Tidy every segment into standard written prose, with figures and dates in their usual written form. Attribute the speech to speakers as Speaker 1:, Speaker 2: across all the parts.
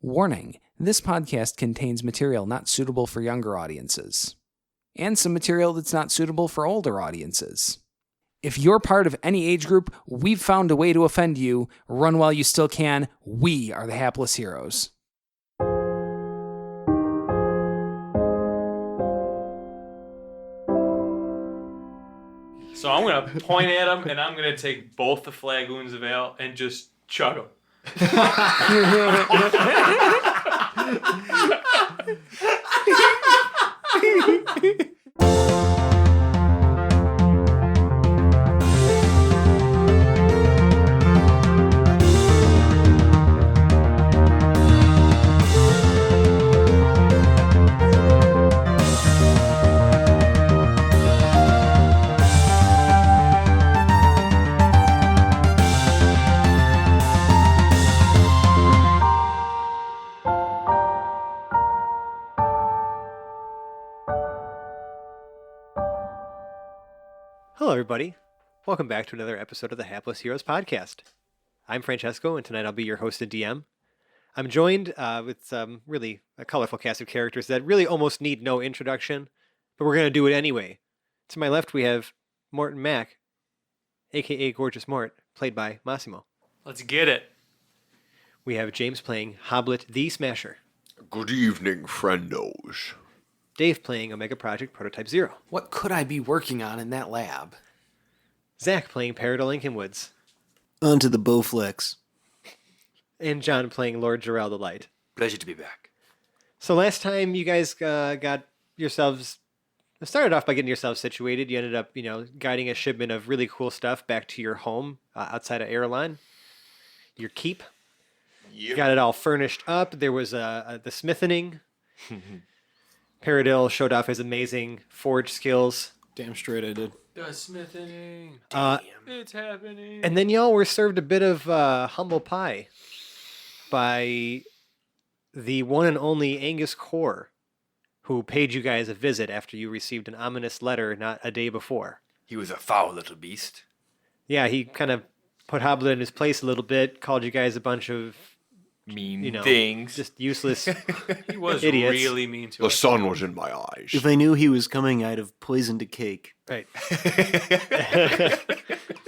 Speaker 1: Warning, this podcast contains material not suitable for younger audiences, and some material that's not suitable for older audiences. If you're part of any age group, we've found a way to offend you. Run while you still can. We are the hapless heroes.
Speaker 2: So I'm going to point at him, and I'm going to take both the Flagoons of ale and just chug them.
Speaker 3: Hello, everybody. Welcome back to another episode of the Hapless Heroes podcast. I'm Francesco, and tonight I'll be your host and DM. I'm joined with really a colorful cast of characters that really almost need no introduction, but we're going to do it anyway. To my left, we have Mort and Mac, a.k.a. Gorgeous Mort, played by Massimo.
Speaker 2: Let's get it.
Speaker 3: We have James playing Hoblet the Smasher.
Speaker 4: Good evening, friendos.
Speaker 3: Dave playing Omega Project Prototype 0.
Speaker 1: What could I be working on in that lab?
Speaker 3: Zach playing Peridot Lincoln Woods.
Speaker 5: Onto the Bowflex.
Speaker 3: And John playing Lord Jarrell the Light.
Speaker 4: Pleasure to be back.
Speaker 3: So last time you guys got yourselves started off by getting yourselves situated. You ended up, guiding a shipment of really cool stuff back to your home outside of Airline, your keep.
Speaker 4: Yep.
Speaker 3: Got it all furnished up. There was the smithing. Peridot showed off his amazing forge skills.
Speaker 5: Damn straight I did.
Speaker 2: The smithing. It's happening.
Speaker 3: And then y'all were served a bit of humble pie by the one and only Angus Core, who paid you guys a visit after you received an ominous letter not a day before.
Speaker 4: He was a foul little beast.
Speaker 3: Yeah, he kind of put Hoblet in his place a little bit, called you guys a bunch of
Speaker 4: Mean things.
Speaker 3: just useless.
Speaker 2: He was
Speaker 3: idiots.
Speaker 2: really mean to
Speaker 4: The
Speaker 2: us.
Speaker 4: sun was in my eyes.
Speaker 5: If I knew he was coming, I'd have poisoned a cake.
Speaker 3: Right.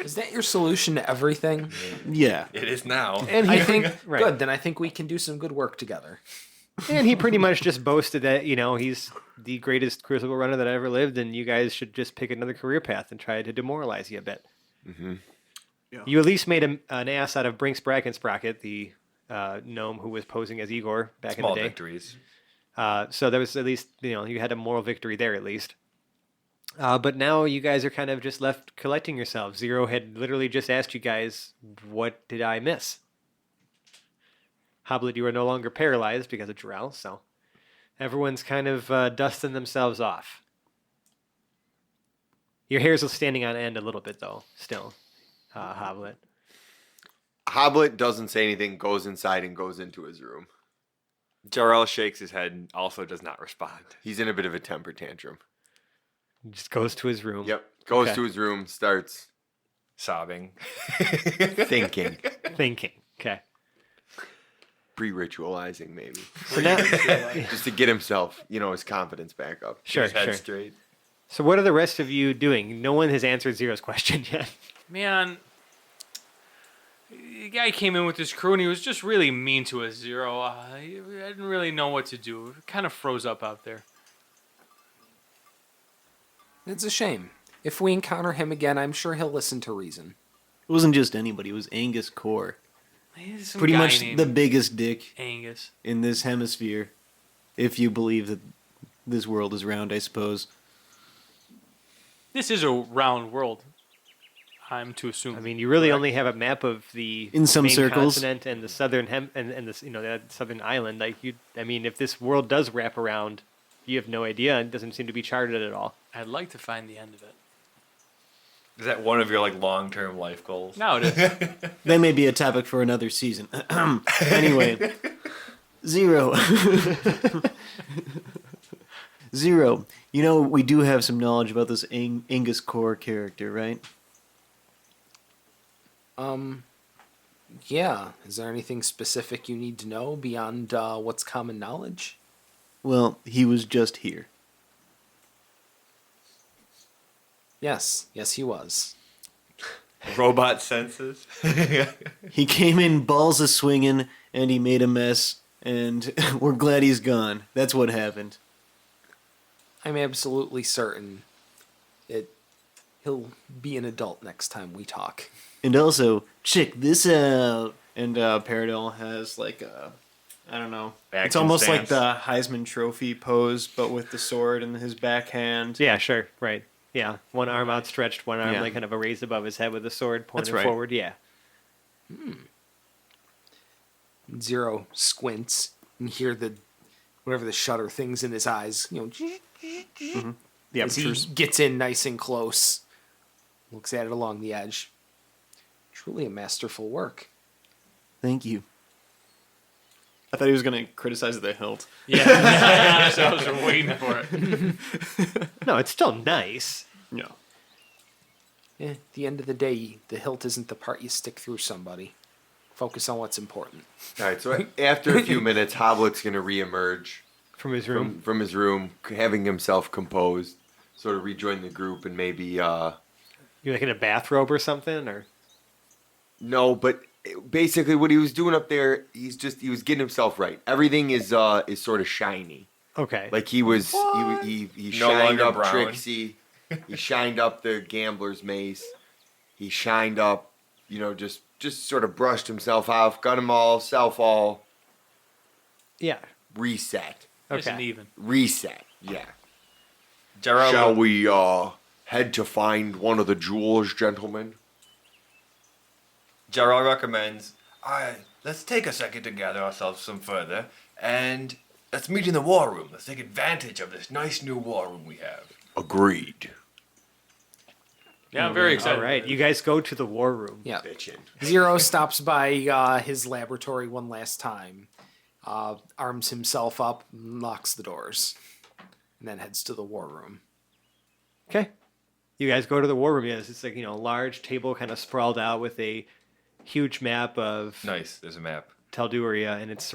Speaker 1: Is that your solution to everything?
Speaker 5: Yeah.
Speaker 4: It is now.
Speaker 3: And he
Speaker 1: I think,
Speaker 3: right.
Speaker 1: good, then I think we can do some good work together.
Speaker 3: And he pretty much just boasted that, he's the greatest crucible runner that ever lived, and you guys should just pick another career path and try to demoralize you a bit.
Speaker 4: Mm-hmm.
Speaker 5: Yeah.
Speaker 3: You at least made an ass out of Brinks Brackensprocket, the gnome who was posing as Igor back
Speaker 4: Small
Speaker 3: in the day.
Speaker 4: victories.
Speaker 3: So there was at least, you had a moral victory there at least. But now you guys are kind of just left collecting yourselves. Zero had literally just asked you guys, what did I miss? Hoblet, you are no longer paralyzed because of Jarrell, so everyone's kind of dusting themselves off. Your hair's standing on end a little bit, though, still, Hoblet.
Speaker 4: Hoblet doesn't say anything, goes inside and goes into his room.
Speaker 6: Jarrell shakes his head and also does not respond.
Speaker 4: He's in a bit of a temper tantrum.
Speaker 3: He just goes to his room.
Speaker 4: Yep. Goes
Speaker 3: Okay.
Speaker 4: to his room, starts
Speaker 6: Sobbing.
Speaker 4: thinking.
Speaker 3: Thinking. Okay.
Speaker 4: Pre-ritualizing, maybe.
Speaker 3: So now,
Speaker 4: Just to get himself, his confidence back up.
Speaker 3: sure,
Speaker 6: His head
Speaker 3: sure.
Speaker 6: straight.
Speaker 3: So what are the rest of you doing? No one has answered Zero's question yet.
Speaker 2: Man, the guy came in with his crew, and he was just really mean to us, Zero. I didn't really know what to do. It kind of froze up out there.
Speaker 1: It's a shame. If we encounter him again, I'm sure he'll listen to reason.
Speaker 5: It wasn't just anybody, it was Angus Core.
Speaker 2: He's some
Speaker 5: Pretty
Speaker 2: guy
Speaker 5: much
Speaker 2: named
Speaker 5: the biggest dick
Speaker 2: Angus.
Speaker 5: in this hemisphere. If you believe that this world is round, I suppose.
Speaker 2: This is a round world, I'm to assume.
Speaker 3: I mean, you really only have a map of the
Speaker 5: In some
Speaker 3: main
Speaker 5: circles.
Speaker 3: continent and the southern and the that southern island. Like if this world does wrap around, you have no idea. It doesn't seem to be charted at all.
Speaker 2: I'd like to find the end of it.
Speaker 6: Is that one of your long-term life goals?
Speaker 2: Now it is.
Speaker 5: That may be a topic for another season. Anyway. Zero. Zero. We do have some knowledge about this Angus Core character, right?
Speaker 1: Yeah. Is there anything specific you need to know beyond what's common knowledge?
Speaker 5: Well, he was just here.
Speaker 1: Yes. Yes, he was.
Speaker 6: Robot senses.
Speaker 5: He came in balls a swinging, and he made a mess, and we're glad he's gone. That's what happened.
Speaker 1: I'm absolutely certain he'll be an adult next time we talk.
Speaker 5: And also, check this out. And Paradol has like a, I don't know. It's
Speaker 6: Action
Speaker 5: almost like
Speaker 6: stance.
Speaker 5: the Heisman Trophy pose, but with the sword in his backhand.
Speaker 3: Yeah, sure, right. Yeah, one arm outstretched, one arm
Speaker 5: Yeah.
Speaker 3: like kind of raised above his head with the sword pointed
Speaker 5: right.
Speaker 3: forward. Yeah.
Speaker 1: Zero squints and hear whatever the shutter things in his eyes,
Speaker 5: The
Speaker 1: as he
Speaker 5: apertures.
Speaker 1: gets in nice and close, looks at it along the edge. Truly a masterful work.
Speaker 5: Thank you. I thought he was going to criticize the hilt.
Speaker 2: Yeah, honestly, I was waiting for it.
Speaker 3: No, it's still nice.
Speaker 5: No.
Speaker 1: At the end of the day, the hilt isn't the part you stick through somebody. Focus on what's important.
Speaker 4: All right, so after a few minutes, Hoblet's going to reemerge
Speaker 3: From his room.
Speaker 4: from his room, having himself composed, sort of rejoin the group, and maybe
Speaker 3: You're like in a bathrobe or something, or
Speaker 4: no, but basically what he was doing up there, he was getting himself right. Everything is sort of shiny.
Speaker 3: okay.
Speaker 4: Like he
Speaker 6: No
Speaker 4: shined
Speaker 6: longer
Speaker 4: up
Speaker 6: brown.
Speaker 4: Trixie, he shined up the gambler's mace, he shined up, just sort of brushed himself off, got him all
Speaker 3: yeah.
Speaker 4: reset,
Speaker 2: Nice and
Speaker 3: Okay.
Speaker 2: even.
Speaker 4: yeah.
Speaker 6: Jarrell,
Speaker 4: Shall we head to find one of the jewels, gentlemen?
Speaker 6: Jarrell recommends, let's take a second to gather ourselves some further, and let's meet in the war room. Let's take advantage of this nice new war room we have.
Speaker 4: Agreed.
Speaker 2: Yeah, I'm very excited.
Speaker 3: All right, you guys go to the war room.
Speaker 1: Yeah.
Speaker 4: Bitchin'.
Speaker 1: Zero stops by his laboratory one last time, arms himself up, locks the doors, and then heads to the war room.
Speaker 3: Okay. You guys go to the war room. Yes, it's like, a large table kind of sprawled out with a huge map of
Speaker 6: Nice, there's a map.
Speaker 3: Talduria, and it's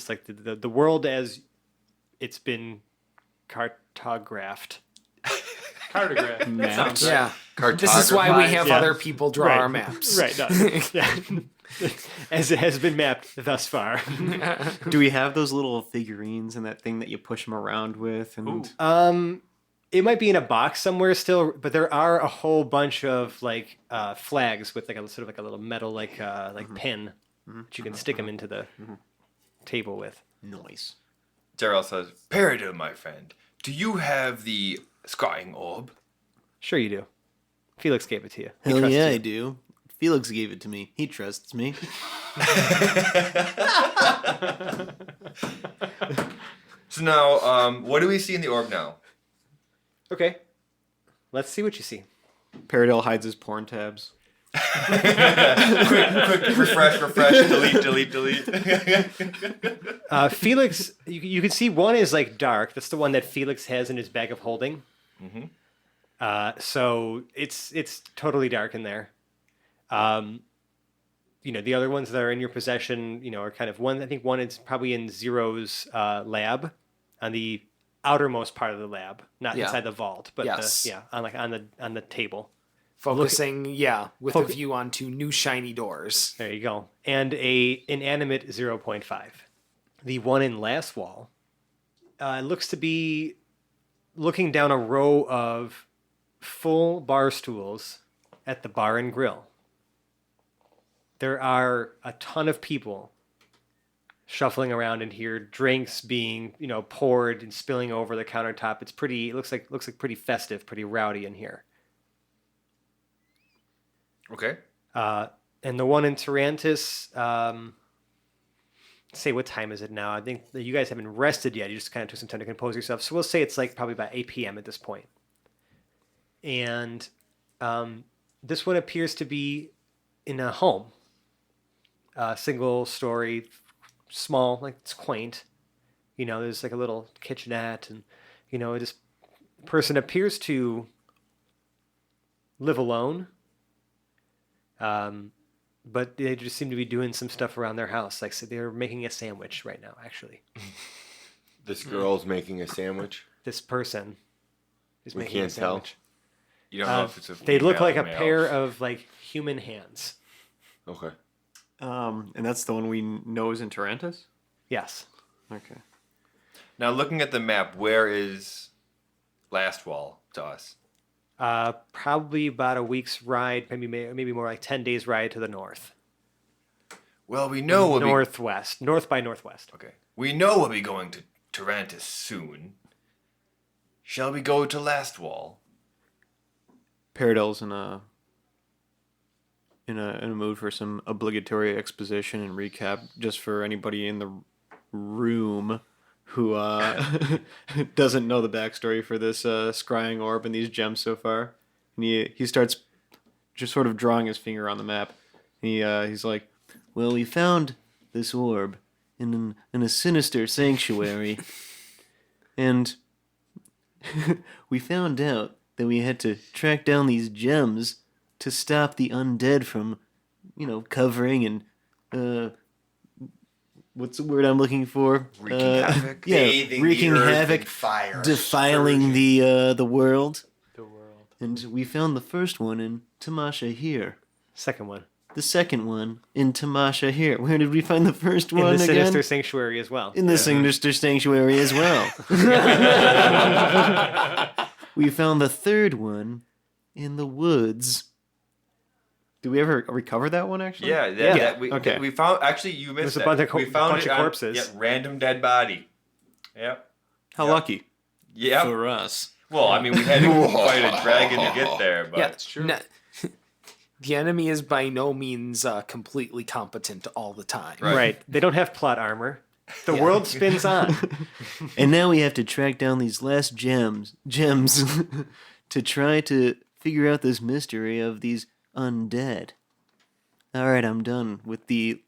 Speaker 3: like the world as it's been cartographed.
Speaker 2: Cartograph. That sounds right.
Speaker 1: Yeah. This is why we have
Speaker 3: Yeah.
Speaker 1: other people draw our maps.
Speaker 3: Right. No, yeah. As it has been mapped thus far.
Speaker 5: Do we have those little figurines and that thing that you push them around with? And
Speaker 2: Ooh.
Speaker 3: It might be in a box somewhere still, but there are a whole bunch of like flags with like a sort of like a little metal like pin that you can stick them into the table with.
Speaker 5: noise.
Speaker 6: Jarrell says, Peridot, my friend, do you have the scrying orb?
Speaker 3: Sure you do. Felix gave it to you. He
Speaker 5: Hell
Speaker 3: trusts
Speaker 5: yeah,
Speaker 3: you.
Speaker 5: I do. Felix gave it to me. He trusts me.
Speaker 6: So now, what do we see in the orb now?
Speaker 3: Okay. Let's see what you see.
Speaker 5: Paradell hides his porn tabs.
Speaker 6: quick, refresh, delete.
Speaker 3: Felix, you can see one is like dark. That's the one that Felix has in his bag of holding.
Speaker 6: Mm-hmm.
Speaker 3: So it's totally dark in there. The other ones that are in your possession, are kind of one. I think one is probably in Zero's lab, on the outermost part of the lab, not
Speaker 1: Yeah.
Speaker 3: inside the vault, but
Speaker 1: Yes.
Speaker 3: on the table.
Speaker 1: Focusing, with
Speaker 3: Foc-
Speaker 1: a view onto new shiny doors.
Speaker 3: There you go. And a inanimate 0.5. The one in Lastwall looks to be looking down a row of full bar stools at the bar and grill. There are a ton of people shuffling around in here, drinks being, poured and spilling over the countertop. It looks like pretty festive, pretty rowdy in here.
Speaker 6: Okay.
Speaker 3: And the one in Tarantis, say what time is it now? I think that you guys haven't rested yet. You just kind of took some time to compose yourself. So we'll say it's like probably about 8 p.m. at this point. And this one appears to be in a home. Single story, small, like it's quaint. There's like a little kitchenette, and this person appears to live alone. but they just seem to be doing some stuff around their house. Like, so they're making a sandwich right now, actually.
Speaker 4: This girl's making a sandwich.
Speaker 3: This person is
Speaker 4: We
Speaker 3: making a
Speaker 4: can't tell.
Speaker 3: sandwich.
Speaker 6: You don't know if it's a
Speaker 3: They look
Speaker 6: female
Speaker 3: like
Speaker 6: or
Speaker 3: a
Speaker 6: male.
Speaker 3: pair of like human hands.
Speaker 4: Okay.
Speaker 5: And that's the one we know is in Tarantus?
Speaker 3: Yes.
Speaker 5: Okay.
Speaker 6: Now, looking at the map, where is Lastwall to us?
Speaker 3: Probably about a week's ride, maybe more like 10 days ride to the north.
Speaker 6: Well, we know we'll be...
Speaker 3: Northwest. North by northwest.
Speaker 6: Okay. We know we'll be going to Tarantus soon. Shall we go to Lastwall?
Speaker 5: Paradell's in a mood for some obligatory exposition and recap, just for anybody in the room who doesn't know the backstory for this scrying orb and these gems so far. And he starts just sort of drawing his finger on the map. He's like, well, we found this orb in a sinister sanctuary, and we found out that we had to track down these gems to stop the undead from, covering and what's the word I'm looking for?
Speaker 4: Wreaking havoc.
Speaker 5: Yeah,
Speaker 4: Bathing
Speaker 5: wreaking
Speaker 4: the earth
Speaker 5: havoc,
Speaker 4: in fire.
Speaker 5: defiling the world.
Speaker 3: The world.
Speaker 5: And we found the first one in Tamasha here.
Speaker 3: Second one.
Speaker 5: The second one in Tamasha here. Where did we find the first one
Speaker 3: In the
Speaker 5: again?
Speaker 3: Sinister Sanctuary as well.
Speaker 5: In the Sinister Sanctuary as well. We found the third one in the woods. Did we ever recover that one, actually?
Speaker 3: Yeah.
Speaker 5: Okay.
Speaker 6: We found... Actually, you missed
Speaker 3: There's a
Speaker 6: that.
Speaker 3: bunch of
Speaker 6: we found
Speaker 3: bunch
Speaker 6: it
Speaker 3: of
Speaker 6: on-
Speaker 3: corpses.
Speaker 6: Yeah, random dead body. Yep.
Speaker 5: How
Speaker 6: Yep.
Speaker 5: lucky.
Speaker 6: Yep.
Speaker 5: For us.
Speaker 6: Well, I mean, we had to fight a dragon to get there, but...
Speaker 1: Yeah,
Speaker 2: That's true.
Speaker 1: The enemy is by no means completely competent all the time.
Speaker 3: Right. They don't have plot armor. The world spins on.
Speaker 5: And now we have to track down these last gems to try to figure out this mystery of these undead. All right, I'm done with the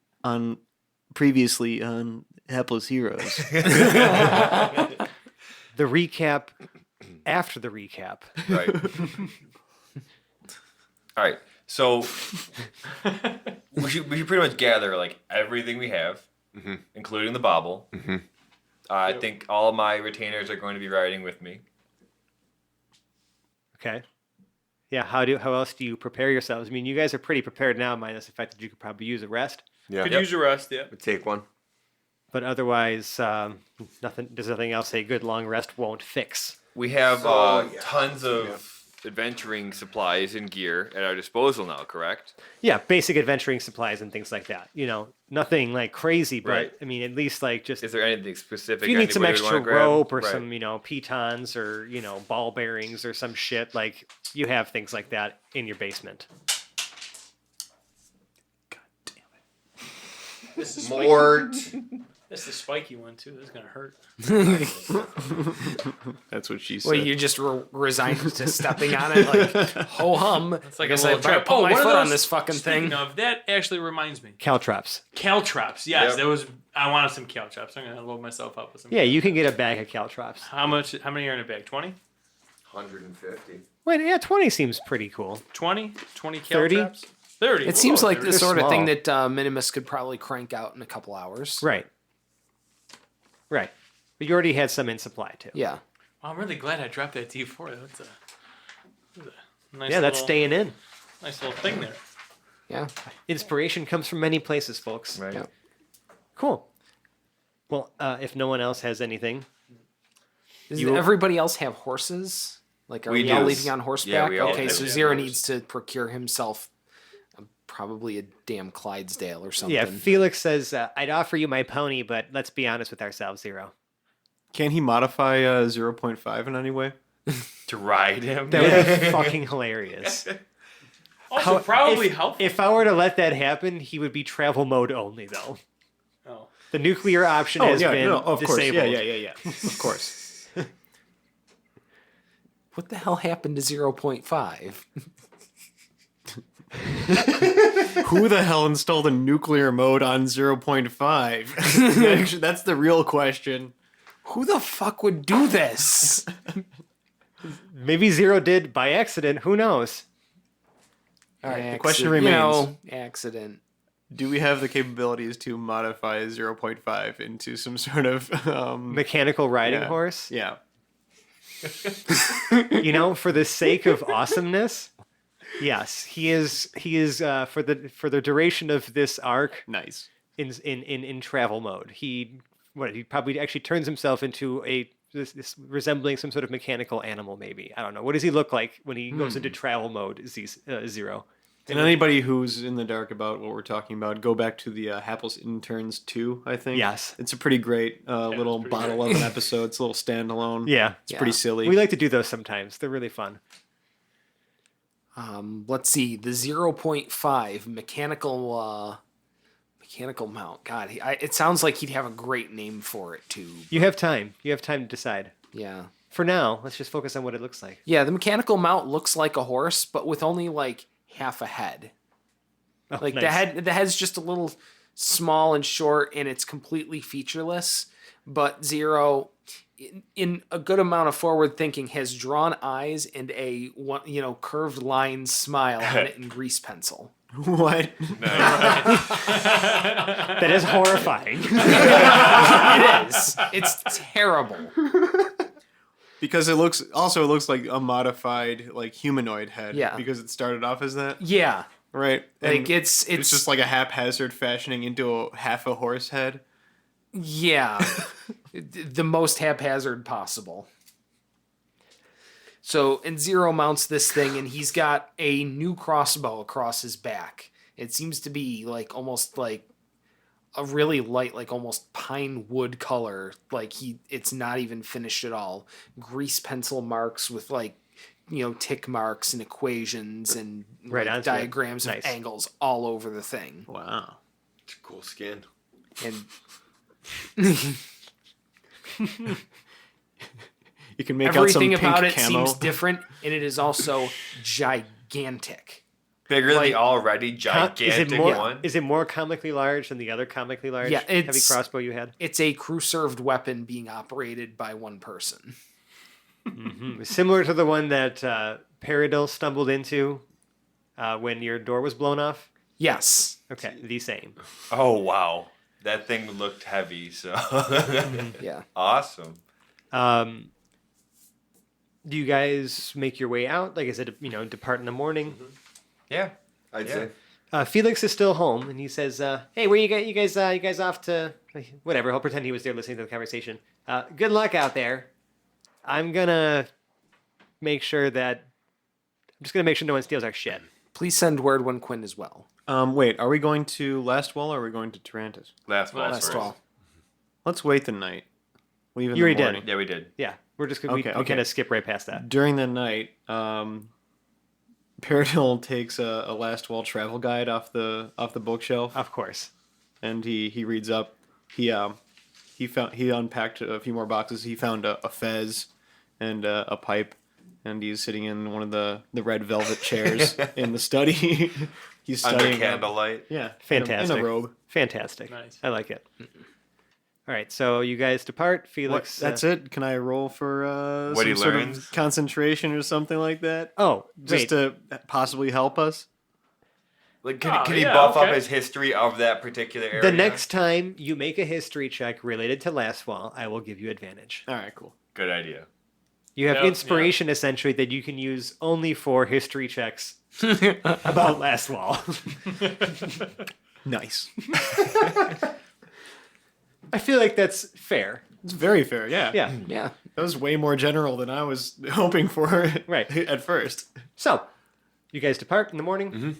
Speaker 5: previously on Hapless Heroes.
Speaker 3: The recap after the recap.
Speaker 6: Right. All right. So we should pretty much gather like everything we have, including the bauble. I think all of my retainers are going to be riding with me.
Speaker 3: Okay. Yeah, how else do you prepare yourselves? I mean, you guys are pretty prepared now, minus the fact that you could probably use a rest.
Speaker 4: Yeah.
Speaker 2: Could use a rest, yeah.
Speaker 4: We'll take one.
Speaker 3: But otherwise, there's nothing else a good long rest won't fix.
Speaker 6: We have tons of adventuring supplies and gear at our disposal now, correct?
Speaker 3: Yeah, basic adventuring supplies and things like that. Nothing like crazy, but
Speaker 6: Right.
Speaker 3: I mean, at least like just
Speaker 6: Is there anything specific?
Speaker 3: if you need some
Speaker 6: anybody would
Speaker 3: extra
Speaker 6: wanna grab?
Speaker 3: rope or
Speaker 6: Right.
Speaker 3: some, pitons or, ball bearings or some shit, like you have things like that in your basement.
Speaker 2: This is
Speaker 4: Mort.
Speaker 2: This is the spiky one too. This is gonna hurt.
Speaker 5: That's what she said.
Speaker 1: Well, you're just resigned to stepping on it, like ho hum.
Speaker 2: It's like
Speaker 1: I guess
Speaker 2: a
Speaker 1: I
Speaker 2: little
Speaker 1: better
Speaker 2: trap.
Speaker 1: put my
Speaker 2: one of
Speaker 1: foot on
Speaker 2: those-
Speaker 1: this fucking
Speaker 2: Speaking
Speaker 1: thing.
Speaker 2: of that, actually reminds me.
Speaker 3: Caltrops.
Speaker 2: Caltrops. Yes,
Speaker 6: Yep.
Speaker 2: I wanted some caltrops. I'm gonna load myself up with some.
Speaker 3: Yeah, you can get a bag of caltrops.
Speaker 2: How many are in a bag? 20?
Speaker 4: 150.
Speaker 3: Wait, yeah, 20 seems pretty cool.
Speaker 2: 20? 20
Speaker 3: 30?
Speaker 2: caltrops? 30.
Speaker 1: It seems like the
Speaker 3: they're
Speaker 1: sort of thing
Speaker 3: small.
Speaker 1: that Minimus could probably crank out in a couple hours.
Speaker 3: Right. Right. But you already had some in supply, too.
Speaker 1: Yeah.
Speaker 2: I'm really glad I dropped that D4. That's a nice
Speaker 3: Yeah, that's
Speaker 2: little,
Speaker 3: staying in.
Speaker 2: nice little thing there.
Speaker 1: Yeah.
Speaker 3: Inspiration comes from many places, folks.
Speaker 6: Right.
Speaker 1: Yep.
Speaker 3: Cool. Well, if no one else has anything,
Speaker 1: Does
Speaker 3: You-
Speaker 1: everybody else have horses? Like, are
Speaker 6: We
Speaker 1: we all
Speaker 6: do.
Speaker 1: leaving on horseback?
Speaker 6: Yeah, we all
Speaker 1: Okay,
Speaker 6: do.
Speaker 1: so
Speaker 2: Yeah,
Speaker 1: Zero
Speaker 2: horse.
Speaker 1: needs to procure himself probably a damn Clydesdale or something.
Speaker 3: yeah, Felix says, I'd offer you my pony, but let's be honest with ourselves, Zero.
Speaker 5: Can he modify 0.5 in any way?
Speaker 6: To ride him.
Speaker 3: That would be fucking hilarious.
Speaker 2: Also, probably helpful.
Speaker 3: If I were to let that happen, he would be travel mode only, though.
Speaker 2: Oh.
Speaker 3: The nuclear option has been
Speaker 5: of course.
Speaker 3: disabled.
Speaker 5: Yeah. Of course.
Speaker 1: What the hell happened to 0.5?
Speaker 5: Who the hell installed a nuclear mode on 0.5? Actually, that's the real question.
Speaker 1: Who the fuck would do this?
Speaker 3: Maybe Zero did by accident. Who knows?
Speaker 5: All right, the question remains.
Speaker 1: Accident.
Speaker 5: Do we have the capabilities to modify 0.5 into some sort of
Speaker 3: Mechanical riding
Speaker 5: yeah.
Speaker 3: horse.
Speaker 5: Yeah.
Speaker 3: For the sake of awesomeness, yes, he is for the duration of this arc
Speaker 5: Nice.
Speaker 3: in travel mode. He probably actually turns himself into this resembling some sort of mechanical animal, maybe. I don't know. What does he look like when he goes into travel mode? Zero.
Speaker 5: And anybody who's in the dark about what we're talking about, go back to the Hapless Interns 2, I think.
Speaker 3: Yes.
Speaker 5: It's a pretty great little
Speaker 2: pretty
Speaker 5: bottle
Speaker 2: great.
Speaker 5: of an episode. It's a little standalone.
Speaker 3: Yeah.
Speaker 5: It's pretty silly.
Speaker 3: We like to do those sometimes. They're really fun.
Speaker 1: Let's see, the 0.5 mechanical mount. God, it sounds like he'd have a great name for it too.
Speaker 3: You have time. You have time to decide.
Speaker 1: Yeah.
Speaker 3: For now, let's just focus on what it looks like.
Speaker 1: Yeah, the mechanical mount looks like a horse, but with only like half a head.
Speaker 3: Oh,
Speaker 1: Like
Speaker 3: nice.
Speaker 1: the head's just a little small and short, and it's completely featureless. But Zero, in a good amount of forward thinking, has drawn eyes and a curved line smile on it in grease pencil.
Speaker 5: What?
Speaker 3: That is horrifying.
Speaker 1: It is. It's terrible.
Speaker 5: Because it looks like a modified like humanoid head.
Speaker 1: Yeah.
Speaker 5: Because it started off as that.
Speaker 1: Yeah.
Speaker 5: Right.
Speaker 1: Like
Speaker 5: And
Speaker 1: it's
Speaker 5: just like a haphazard fashioning into half a horse head.
Speaker 1: yeah, the most haphazard possible. So, and Zero mounts this thing, and he's got a new crossbow across his back. It seems to be like almost like a really light, like almost pine wood color. Like it's not even finished at all. Grease pencil marks with like, tick marks and equations and
Speaker 3: Right
Speaker 1: like
Speaker 3: onto it.
Speaker 1: diagrams
Speaker 3: Nice.
Speaker 1: of angles all over the thing.
Speaker 5: Wow.
Speaker 4: It's a cool skin.
Speaker 1: And
Speaker 5: You can make
Speaker 1: everything
Speaker 5: out some
Speaker 1: about
Speaker 5: pink
Speaker 1: it
Speaker 5: camo.
Speaker 1: seems different, and it is also gigantic.
Speaker 6: Bigger than
Speaker 1: Like-
Speaker 6: the already gigantic one.
Speaker 3: Is it more comically large than the other comically large
Speaker 1: Yeah,
Speaker 3: heavy
Speaker 1: it's-
Speaker 3: crossbow you had?
Speaker 1: It's a crew-served weapon being operated by one person.
Speaker 3: Similar to the one that Peridil stumbled into when your door was blown off?
Speaker 1: Yes.
Speaker 3: Okay, the same.
Speaker 6: Oh wow, that thing looked heavy. So
Speaker 1: Yeah.
Speaker 6: awesome.
Speaker 3: Do you guys make your way out? Like, is it depart in the morning?
Speaker 6: Yeah.
Speaker 4: I'd
Speaker 6: Yeah.
Speaker 4: say.
Speaker 3: Felix is still home, and he says, "Hey, where you guys off to? Whatever." He'll pretend he was there listening to the conversation. Good luck out there. I'm just gonna make sure no one steals our shit.
Speaker 1: Please send word when Quinn is well.
Speaker 5: Wait, are we going to Lastwall or are we going to Tarantus?
Speaker 6: Last one.
Speaker 1: Last all.
Speaker 5: Let's wait the night. Leave in
Speaker 3: You
Speaker 5: the
Speaker 3: already did.
Speaker 5: morning.
Speaker 6: Yeah, we did.
Speaker 3: Yeah, we're just gonna we
Speaker 5: Okay.
Speaker 3: kind of skip right past that.
Speaker 5: During the night, Peridil takes a Lastwall travel guide off the bookshelf,
Speaker 3: Of course.
Speaker 5: and he reads up. He unpacked a few more boxes. He found a fez and a pipe, and he's sitting in one of the red velvet chairs in the study. He's
Speaker 6: Under
Speaker 5: studying
Speaker 6: candlelight.
Speaker 5: Yeah,
Speaker 3: Fantastic.
Speaker 5: in a robe.
Speaker 3: Fantastic.
Speaker 2: Nice.
Speaker 3: I like it. All right, so you guys depart. Felix.
Speaker 5: That's it. Can I roll for
Speaker 6: What he
Speaker 5: some sort
Speaker 6: learns?
Speaker 5: of concentration or something like that?
Speaker 3: Oh,
Speaker 5: Just to possibly help us.
Speaker 6: Like,
Speaker 2: Oh,
Speaker 6: can he
Speaker 2: yeah,
Speaker 6: buff up
Speaker 2: okay.
Speaker 6: his history of that particular area?
Speaker 3: the next time you make a history check related to Lastwall, I will give you advantage.
Speaker 5: All right, cool.
Speaker 6: Good idea.
Speaker 3: You have
Speaker 2: Yep,
Speaker 3: inspiration essentially that you can use only for history checks about Lastwall.
Speaker 5: Nice.
Speaker 3: I feel like that's fair.
Speaker 5: It's very fair. Yeah.
Speaker 3: Yeah.
Speaker 1: Yeah.
Speaker 5: That was way more general than I was hoping for.
Speaker 3: Right.
Speaker 5: At first.
Speaker 3: So, you guys depart in the morning.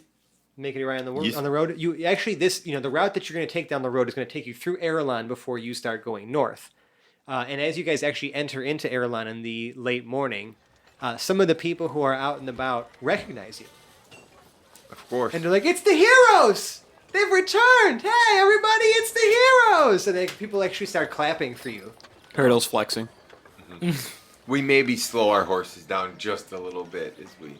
Speaker 3: Making your way on the
Speaker 4: Yes.
Speaker 3: on the road. You actually the route that you're going to take down the road is going to take you through Erelon before you start going north. And as you guys actually enter into Erelon in the late morning, some of the people who are out and about recognize you,
Speaker 4: Of course.
Speaker 3: and they're like, "It's the heroes! They've returned! Hey, everybody, it's the heroes!" And then people actually start clapping for you.
Speaker 5: Peridil's flexing.
Speaker 4: We maybe slow our horses down just a little bit as we.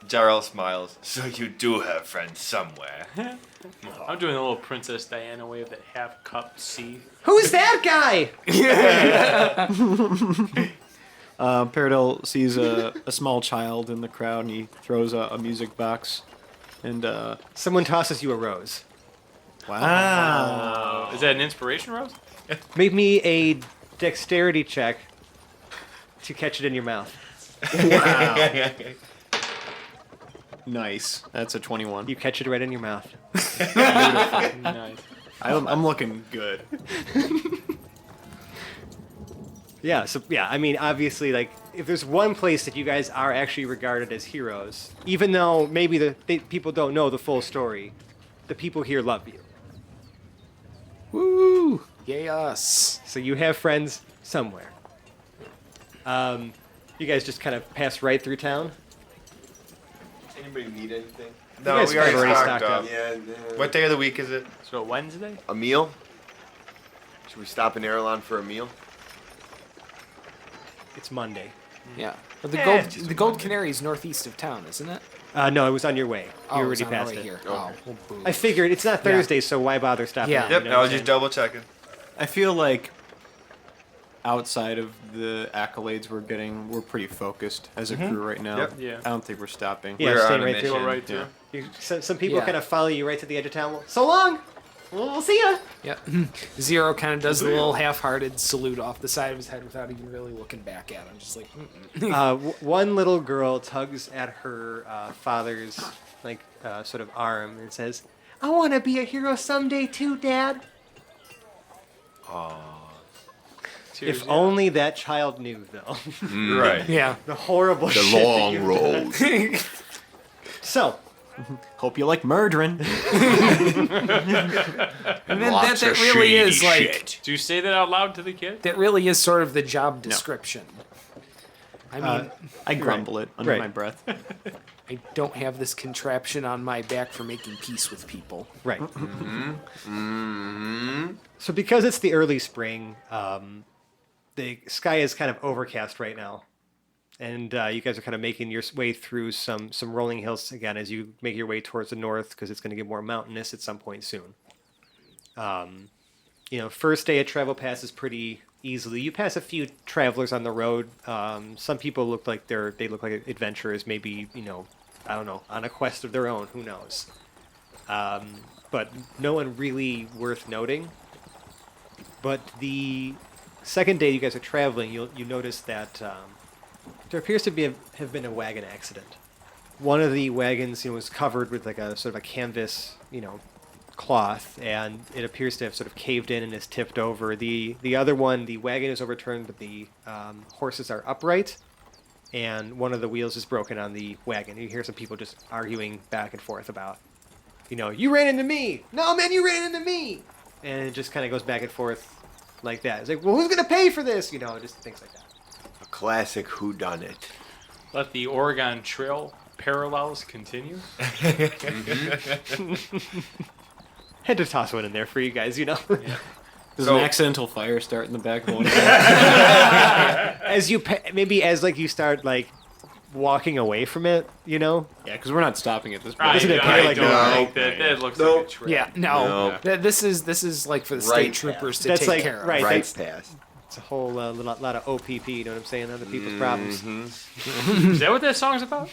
Speaker 6: Jarrell smiles. So you do have friends somewhere.
Speaker 2: I'm doing a little Princess Diana wave that half cup C.
Speaker 3: Who's that guy?
Speaker 5: Peridil sees a small child in the crowd, and he throws a music box. And
Speaker 3: Someone tosses you a rose.
Speaker 5: Wow.
Speaker 2: Is that an inspiration, Rose?
Speaker 3: Make me a dexterity check to catch it in your mouth.
Speaker 5: Wow. Nice. That's a 21.
Speaker 3: You catch it right in your mouth.
Speaker 2: Nice.
Speaker 5: I'm looking good.
Speaker 3: Yeah, so yeah, I mean, obviously, like, if there's one place that you guys are actually regarded as heroes, even though maybe people don't know the full story, the people here love you.
Speaker 1: Woo! Yay us.
Speaker 3: So you have friends somewhere. You guys just kind of pass right through town.
Speaker 4: Anybody need anything?
Speaker 6: No,
Speaker 3: guys
Speaker 6: we already
Speaker 3: already
Speaker 6: stocked
Speaker 3: stocked
Speaker 6: up.
Speaker 3: up.
Speaker 4: Yeah.
Speaker 6: What day of the week is it?
Speaker 2: So Wednesday?
Speaker 4: A meal? Should we stop in Airlon for a meal?
Speaker 3: It's Monday.
Speaker 1: Yeah. But
Speaker 2: Yeah,
Speaker 1: the Gold Canary is northeast of town, isn't it?
Speaker 3: No, it was on your way.
Speaker 1: Oh,
Speaker 3: You
Speaker 1: it's
Speaker 3: already
Speaker 1: on our
Speaker 3: passed
Speaker 1: way
Speaker 3: it.
Speaker 1: here.
Speaker 4: Okay.
Speaker 1: Oh, well, boo.
Speaker 3: I figured it's not Thursday, so why bother stopping?
Speaker 1: Yeah.
Speaker 3: in,
Speaker 6: Yep,
Speaker 3: you
Speaker 6: I
Speaker 3: know what
Speaker 6: was
Speaker 3: I'm
Speaker 6: just
Speaker 3: saying?
Speaker 6: double checking.
Speaker 5: I feel like outside of the accolades we're getting, we're pretty focused as a crew right now.
Speaker 6: Yep.
Speaker 2: Yeah.
Speaker 5: I don't think we're stopping.
Speaker 3: Yeah,
Speaker 6: We're
Speaker 3: staying
Speaker 6: on a
Speaker 3: right
Speaker 6: mission.
Speaker 3: through.
Speaker 2: Go right
Speaker 5: Yeah.
Speaker 2: through.
Speaker 3: Some people
Speaker 1: Yeah.
Speaker 3: kind of follow you right to the edge of town. So long. We'll see ya.
Speaker 1: Yeah. Zero kind of does the little half-hearted salute off the side of his head without even really looking back at him. Just like,
Speaker 3: One little girl tugs at her father's sort of arm and says, "I want to be a hero someday too, Dad."
Speaker 2: Cheers,
Speaker 3: If
Speaker 2: yeah.
Speaker 3: only that child knew, though,
Speaker 6: Right.
Speaker 1: yeah.
Speaker 3: the horrible
Speaker 4: The
Speaker 3: shit that
Speaker 4: long
Speaker 3: you've
Speaker 4: road.
Speaker 3: done. So,
Speaker 5: Hope you like murdering.
Speaker 1: And then
Speaker 4: Lots
Speaker 1: that
Speaker 4: of
Speaker 1: really is
Speaker 4: shady
Speaker 1: like,
Speaker 4: shit.
Speaker 2: Do you say that out loud to the kid?
Speaker 1: that really is sort of the job description. I mean,
Speaker 5: I grumble it under
Speaker 3: Right.
Speaker 5: my breath.
Speaker 1: I don't have this contraption on my back for making peace with people.
Speaker 3: right.
Speaker 4: Mm-hmm.
Speaker 3: So because it's the early spring, the sky is kind of overcast right now. And you guys are kind of making your way through some rolling hills again as you make your way towards the north because it's going to get more mountainous at some point soon. First day of travel passes pretty easily. You pass a few travelers on the road. Some people look like they look like adventurers, maybe, I don't know, on a quest of their own. Who knows? But no one really worth noting. But the second day you guys are traveling, you notice that there appears to have been a wagon accident. One of the wagons, was covered with like a sort of a canvas, cloth, and it appears to have sort of caved in and is tipped over. The other one, the wagon is overturned, but the horses are upright, and one of the wheels is broken on the wagon. You hear some people just arguing back and forth about, you ran into me. No, man, you ran into me. And it just kind of goes back and forth like that. It's like, well, who's gonna pay for this? Just things like that.
Speaker 4: A classic whodunit.
Speaker 2: Let the Oregon Trail parallels continue.
Speaker 3: Had to toss one in there for you guys,
Speaker 2: Yeah.
Speaker 5: Does
Speaker 6: So-
Speaker 5: an accidental fire start in the back of one?
Speaker 3: As you you start walking away from it,
Speaker 5: Yeah, because we're not stopping at this point.
Speaker 3: Doesn't it appear like
Speaker 2: that looks
Speaker 4: Nope.
Speaker 2: like a trail.
Speaker 1: Yeah, no.
Speaker 4: No.
Speaker 1: This is like for the
Speaker 4: Right
Speaker 1: state troopers to
Speaker 3: That's
Speaker 1: take
Speaker 3: like-
Speaker 1: care of.
Speaker 3: right.
Speaker 4: Right
Speaker 3: that's-
Speaker 4: past.
Speaker 3: It's a whole lot of OPP, you know what I'm saying? Other people's problems.
Speaker 2: Is that what that song's about?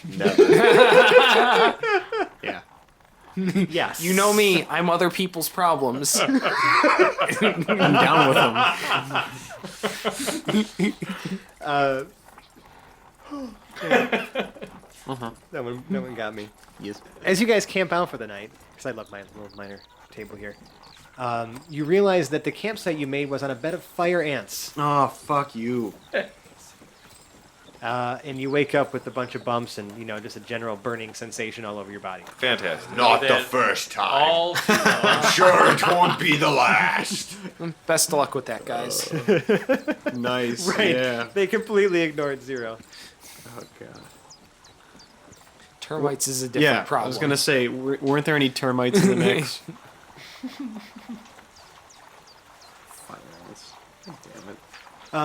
Speaker 5: Yeah.
Speaker 3: Yes.
Speaker 1: You know me, I'm other people's problems.
Speaker 5: I'm down with them.
Speaker 3: That one got me.
Speaker 5: Yes.
Speaker 3: As you guys camp out for the night, because I love my little minor table here, you realize that the campsite you made was on a bed of fire ants.
Speaker 5: Oh, fuck you.
Speaker 3: And you wake up with a bunch of bumps and, just a general burning sensation all over your body.
Speaker 6: Fantastic.
Speaker 4: Not the
Speaker 2: That
Speaker 4: first time.
Speaker 2: All
Speaker 4: I'm sure it won't be the last.
Speaker 1: Best of luck with that, guys.
Speaker 5: Nice.
Speaker 3: Right.
Speaker 5: Yeah.
Speaker 3: They completely ignored Zero.
Speaker 5: Oh, God.
Speaker 1: Termites is a different
Speaker 5: Yeah,
Speaker 1: problem.
Speaker 5: I was going to say, weren't there any termites in the mix? Fire ants. God damn it.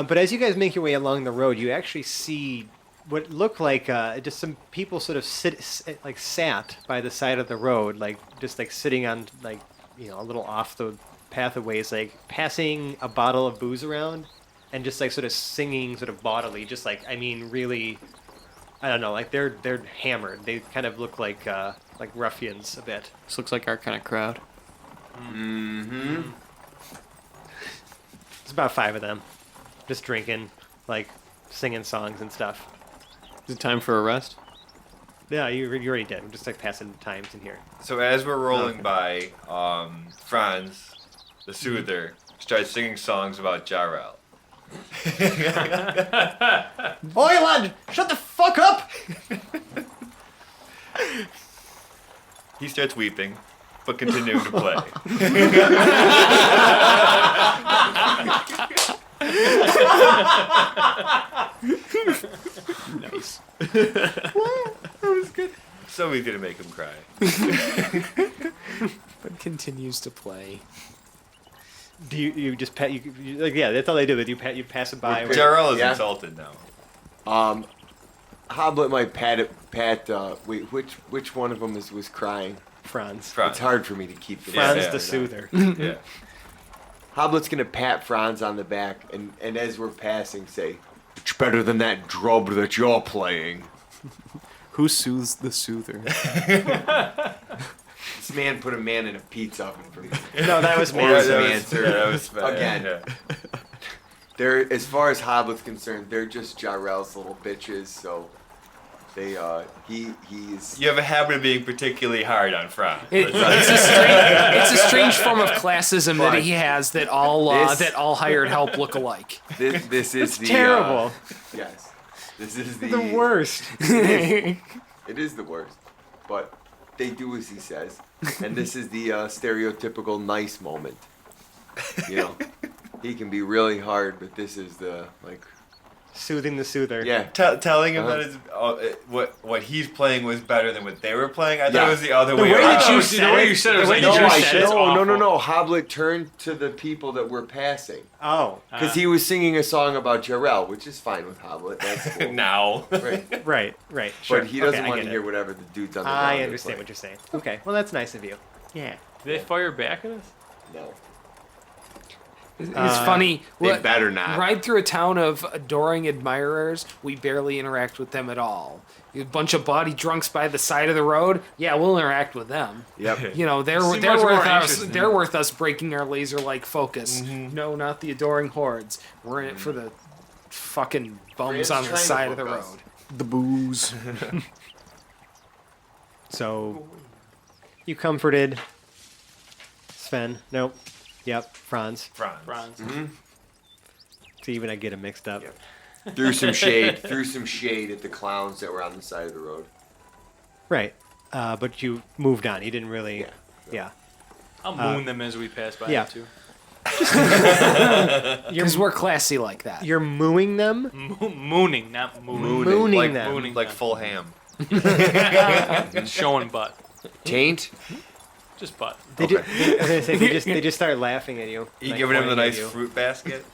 Speaker 3: But as you guys make your way along the road, you actually see what looked like just some people sort of sat by the side of the road, just sitting on a little off the pathways, passing a bottle of booze around, and just sort of singing sort of bodily, really, I don't know, they're hammered. They kind of look like ruffians a bit.
Speaker 5: This looks like our kind of crowd.
Speaker 4: Mm-hmm.
Speaker 3: It's about 5 of them, just drinking, like singing songs and stuff.
Speaker 5: Is it time for a rest?
Speaker 3: Yeah, you already did. We're just like passing times in here.
Speaker 6: So as we're rolling by, Franz, the soother, starts singing songs about Jarrell.
Speaker 3: Oyland, shut the fuck up!
Speaker 6: He starts weeping, but continuing to play.
Speaker 5: Nice.
Speaker 6: So he's gonna make him cry.
Speaker 1: But continues to play.
Speaker 3: Do you just pat you like yeah? That's all they do. You pass it by.
Speaker 6: Jarrell is
Speaker 4: Yeah.
Speaker 6: insulted now.
Speaker 4: Hoblet might pat. Wait, which one of them was crying?
Speaker 3: Franz.
Speaker 6: Franz.
Speaker 4: It's hard for me to keep. them
Speaker 3: Franz
Speaker 6: Yeah,
Speaker 3: the
Speaker 6: yeah.
Speaker 3: soother.
Speaker 6: Yeah.
Speaker 4: Hoblet's gonna pat Franz on the back, and as we're passing, say, "It's better than that drub that you're playing."
Speaker 5: Who soothes the soother?
Speaker 4: This man put a man in a pizza oven for me.
Speaker 3: No, that was
Speaker 4: Or
Speaker 3: me.
Speaker 4: is
Speaker 6: that
Speaker 4: the
Speaker 6: was-
Speaker 4: answer.
Speaker 6: yeah, that was
Speaker 4: Again.
Speaker 6: Yeah.
Speaker 4: They're, as far as Hoblet's concerned, they're just Jarrell's little bitches. So they he's
Speaker 6: You have a habit of being particularly hard on Franz.
Speaker 1: It's a strange form of classism that
Speaker 4: But
Speaker 1: he has that all
Speaker 4: this-
Speaker 1: hired help look alike.
Speaker 4: this is the
Speaker 3: Terrible.
Speaker 4: yes, this is the
Speaker 3: The worst.
Speaker 4: It is the worst, but they do as he says, and this is the stereotypical nice moment. You know, he can be really hard, but this is the
Speaker 3: Soothing the soother.
Speaker 4: yeah.
Speaker 6: Telling him
Speaker 4: Uh-huh.
Speaker 6: that what he's playing was better than what they were playing. I thought
Speaker 4: Yeah.
Speaker 6: it was the other
Speaker 3: The
Speaker 6: way
Speaker 3: way
Speaker 6: around.
Speaker 3: that you
Speaker 2: Oh,
Speaker 3: said
Speaker 2: the way
Speaker 3: it-
Speaker 2: you said it
Speaker 3: the
Speaker 2: was
Speaker 3: way
Speaker 2: like
Speaker 3: that
Speaker 2: you
Speaker 3: you
Speaker 2: just
Speaker 3: said
Speaker 2: said
Speaker 3: it-
Speaker 2: it's awful.
Speaker 4: No. Hoblet turned to the people that were passing
Speaker 3: Oh,
Speaker 4: because he was singing a song about Jarrell, which is fine with Hoblet. That's cool.
Speaker 6: Now.
Speaker 4: Right.
Speaker 3: right. Sure.
Speaker 4: But he doesn't
Speaker 3: Okay, I
Speaker 4: want to
Speaker 3: get
Speaker 4: hear
Speaker 3: it.
Speaker 4: whatever the dudes on the
Speaker 3: I
Speaker 4: ground are
Speaker 3: understand
Speaker 4: playing.
Speaker 3: what you're saying. Okay, well that's nice of you. Yeah.
Speaker 2: Did they fire back at us?
Speaker 4: No,
Speaker 1: It's funny.
Speaker 4: they
Speaker 1: What-
Speaker 4: better not.
Speaker 1: Ride through a town of adoring admirers, we barely interact with them at all. A bunch of body drunks by the side of the road, yeah, we'll interact with them.
Speaker 4: Yep.
Speaker 1: You know, they're
Speaker 2: Seem
Speaker 1: they're
Speaker 2: much more
Speaker 1: worth us.
Speaker 2: interesting.
Speaker 1: They're worth us breaking our laser-like focus. No, not the adoring hordes. We're in it for the fucking bums
Speaker 4: Grant's
Speaker 1: on the
Speaker 4: trying to
Speaker 1: side of the
Speaker 4: hook us.
Speaker 1: road.
Speaker 5: The booze.
Speaker 3: So you comforted Sven. Nope. Yep. Franz.
Speaker 2: Franz.
Speaker 3: See, even I get them mixed up.
Speaker 4: Threw some shade at the clowns that were on the side of the road.
Speaker 3: Right. But you moved on. You didn't really. Yeah.
Speaker 2: I'll moon them as we pass by.
Speaker 3: yeah.
Speaker 2: Too.
Speaker 1: Because we're classy like that.
Speaker 3: You're mooing them.
Speaker 2: Mooning, not mooning.
Speaker 3: Mooning
Speaker 6: like,
Speaker 3: them.
Speaker 2: Mooning
Speaker 6: like
Speaker 2: them.
Speaker 6: full ham.
Speaker 2: Showing butt.
Speaker 4: Taint?
Speaker 2: Just butt.
Speaker 3: They, I was gonna say they just start laughing at you.
Speaker 6: You
Speaker 3: like,
Speaker 6: giving him the
Speaker 3: pointing at
Speaker 6: nice
Speaker 3: you.
Speaker 6: fruit basket?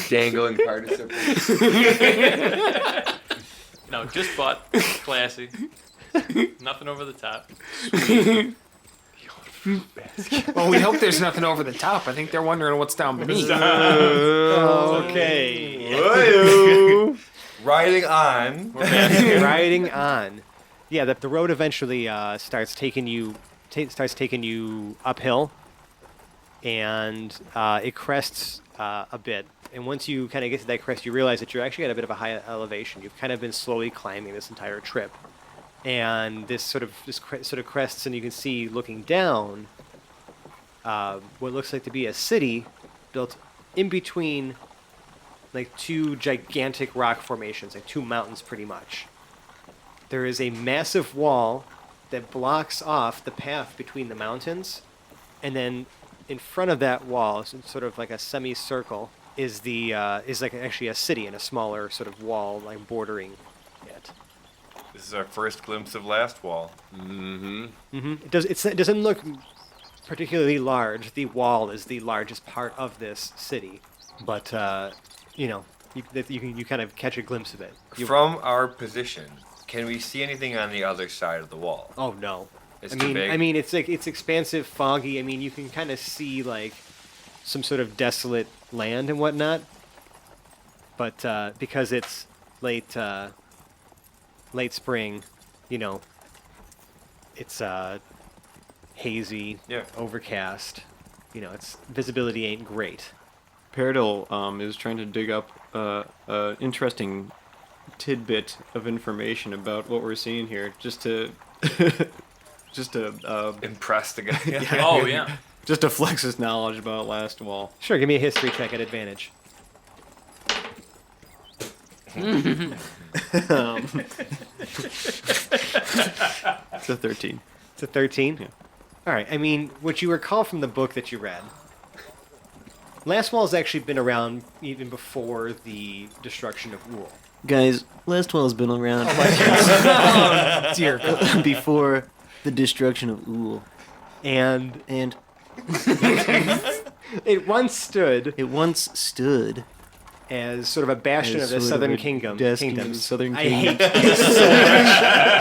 Speaker 4: Dangling participles.
Speaker 2: No, just butt. Classy. Nothing over the top.
Speaker 1: Well, we hope there's nothing over the top. I think they're wondering what's down beneath.
Speaker 3: Okay.
Speaker 6: Riding on.
Speaker 3: Riding on. Yeah, the road eventually starts taking you uphill, and it crests a bit. And once you kind of get to that crest, you realize that you're actually at a bit of a high elevation. You've kind of been slowly climbing this entire trip, and this sort of crests, and you can see looking down what looks like to be a city built in between like two gigantic rock formations, like two mountains pretty much. There is a massive wall that blocks off the path between the mountains, and then in front of that wall, so it's sort of like a semicircle, is like actually a city and a smaller sort of wall like bordering it.
Speaker 6: This is our first glimpse of Lastwall.
Speaker 3: It doesn't look particularly large. The wall is the largest part of this city, but you can kind of catch a glimpse of it.
Speaker 6: From our position, can we see anything on the other side of the wall?
Speaker 3: Oh no.
Speaker 6: It's too big.
Speaker 3: I mean, it's like it's expansive, foggy. I mean, you can kind of see like some sort of desolate land and whatnot. But because it's late spring, It's hazy,
Speaker 6: Yeah.
Speaker 3: overcast. Its visibility ain't great.
Speaker 5: Peridil is trying to dig up an interesting tidbit of information about what we're seeing here, just to
Speaker 6: Impressed the guy.
Speaker 2: Oh yeah.
Speaker 5: just to flex his knowledge about Lastwall.
Speaker 3: Sure, give me a history check at advantage.
Speaker 5: It's a 13.
Speaker 3: It's a 13?
Speaker 5: Yeah.
Speaker 3: All right. I mean, what you recall from the book that you read, Lastwall's actually been around even before the destruction of Wool.
Speaker 7: Guys, Lastwall's been around
Speaker 3: Oh, dear God.
Speaker 7: before the destruction of Ool.
Speaker 3: And
Speaker 7: And
Speaker 3: it once stood
Speaker 7: it once stood
Speaker 3: as sort of a bastion
Speaker 7: as
Speaker 3: of the
Speaker 7: sort
Speaker 3: Southern
Speaker 7: a
Speaker 3: Kingdom.
Speaker 7: destined
Speaker 3: Kingdoms.
Speaker 7: Southern
Speaker 3: I
Speaker 7: Kingdom.
Speaker 3: hate this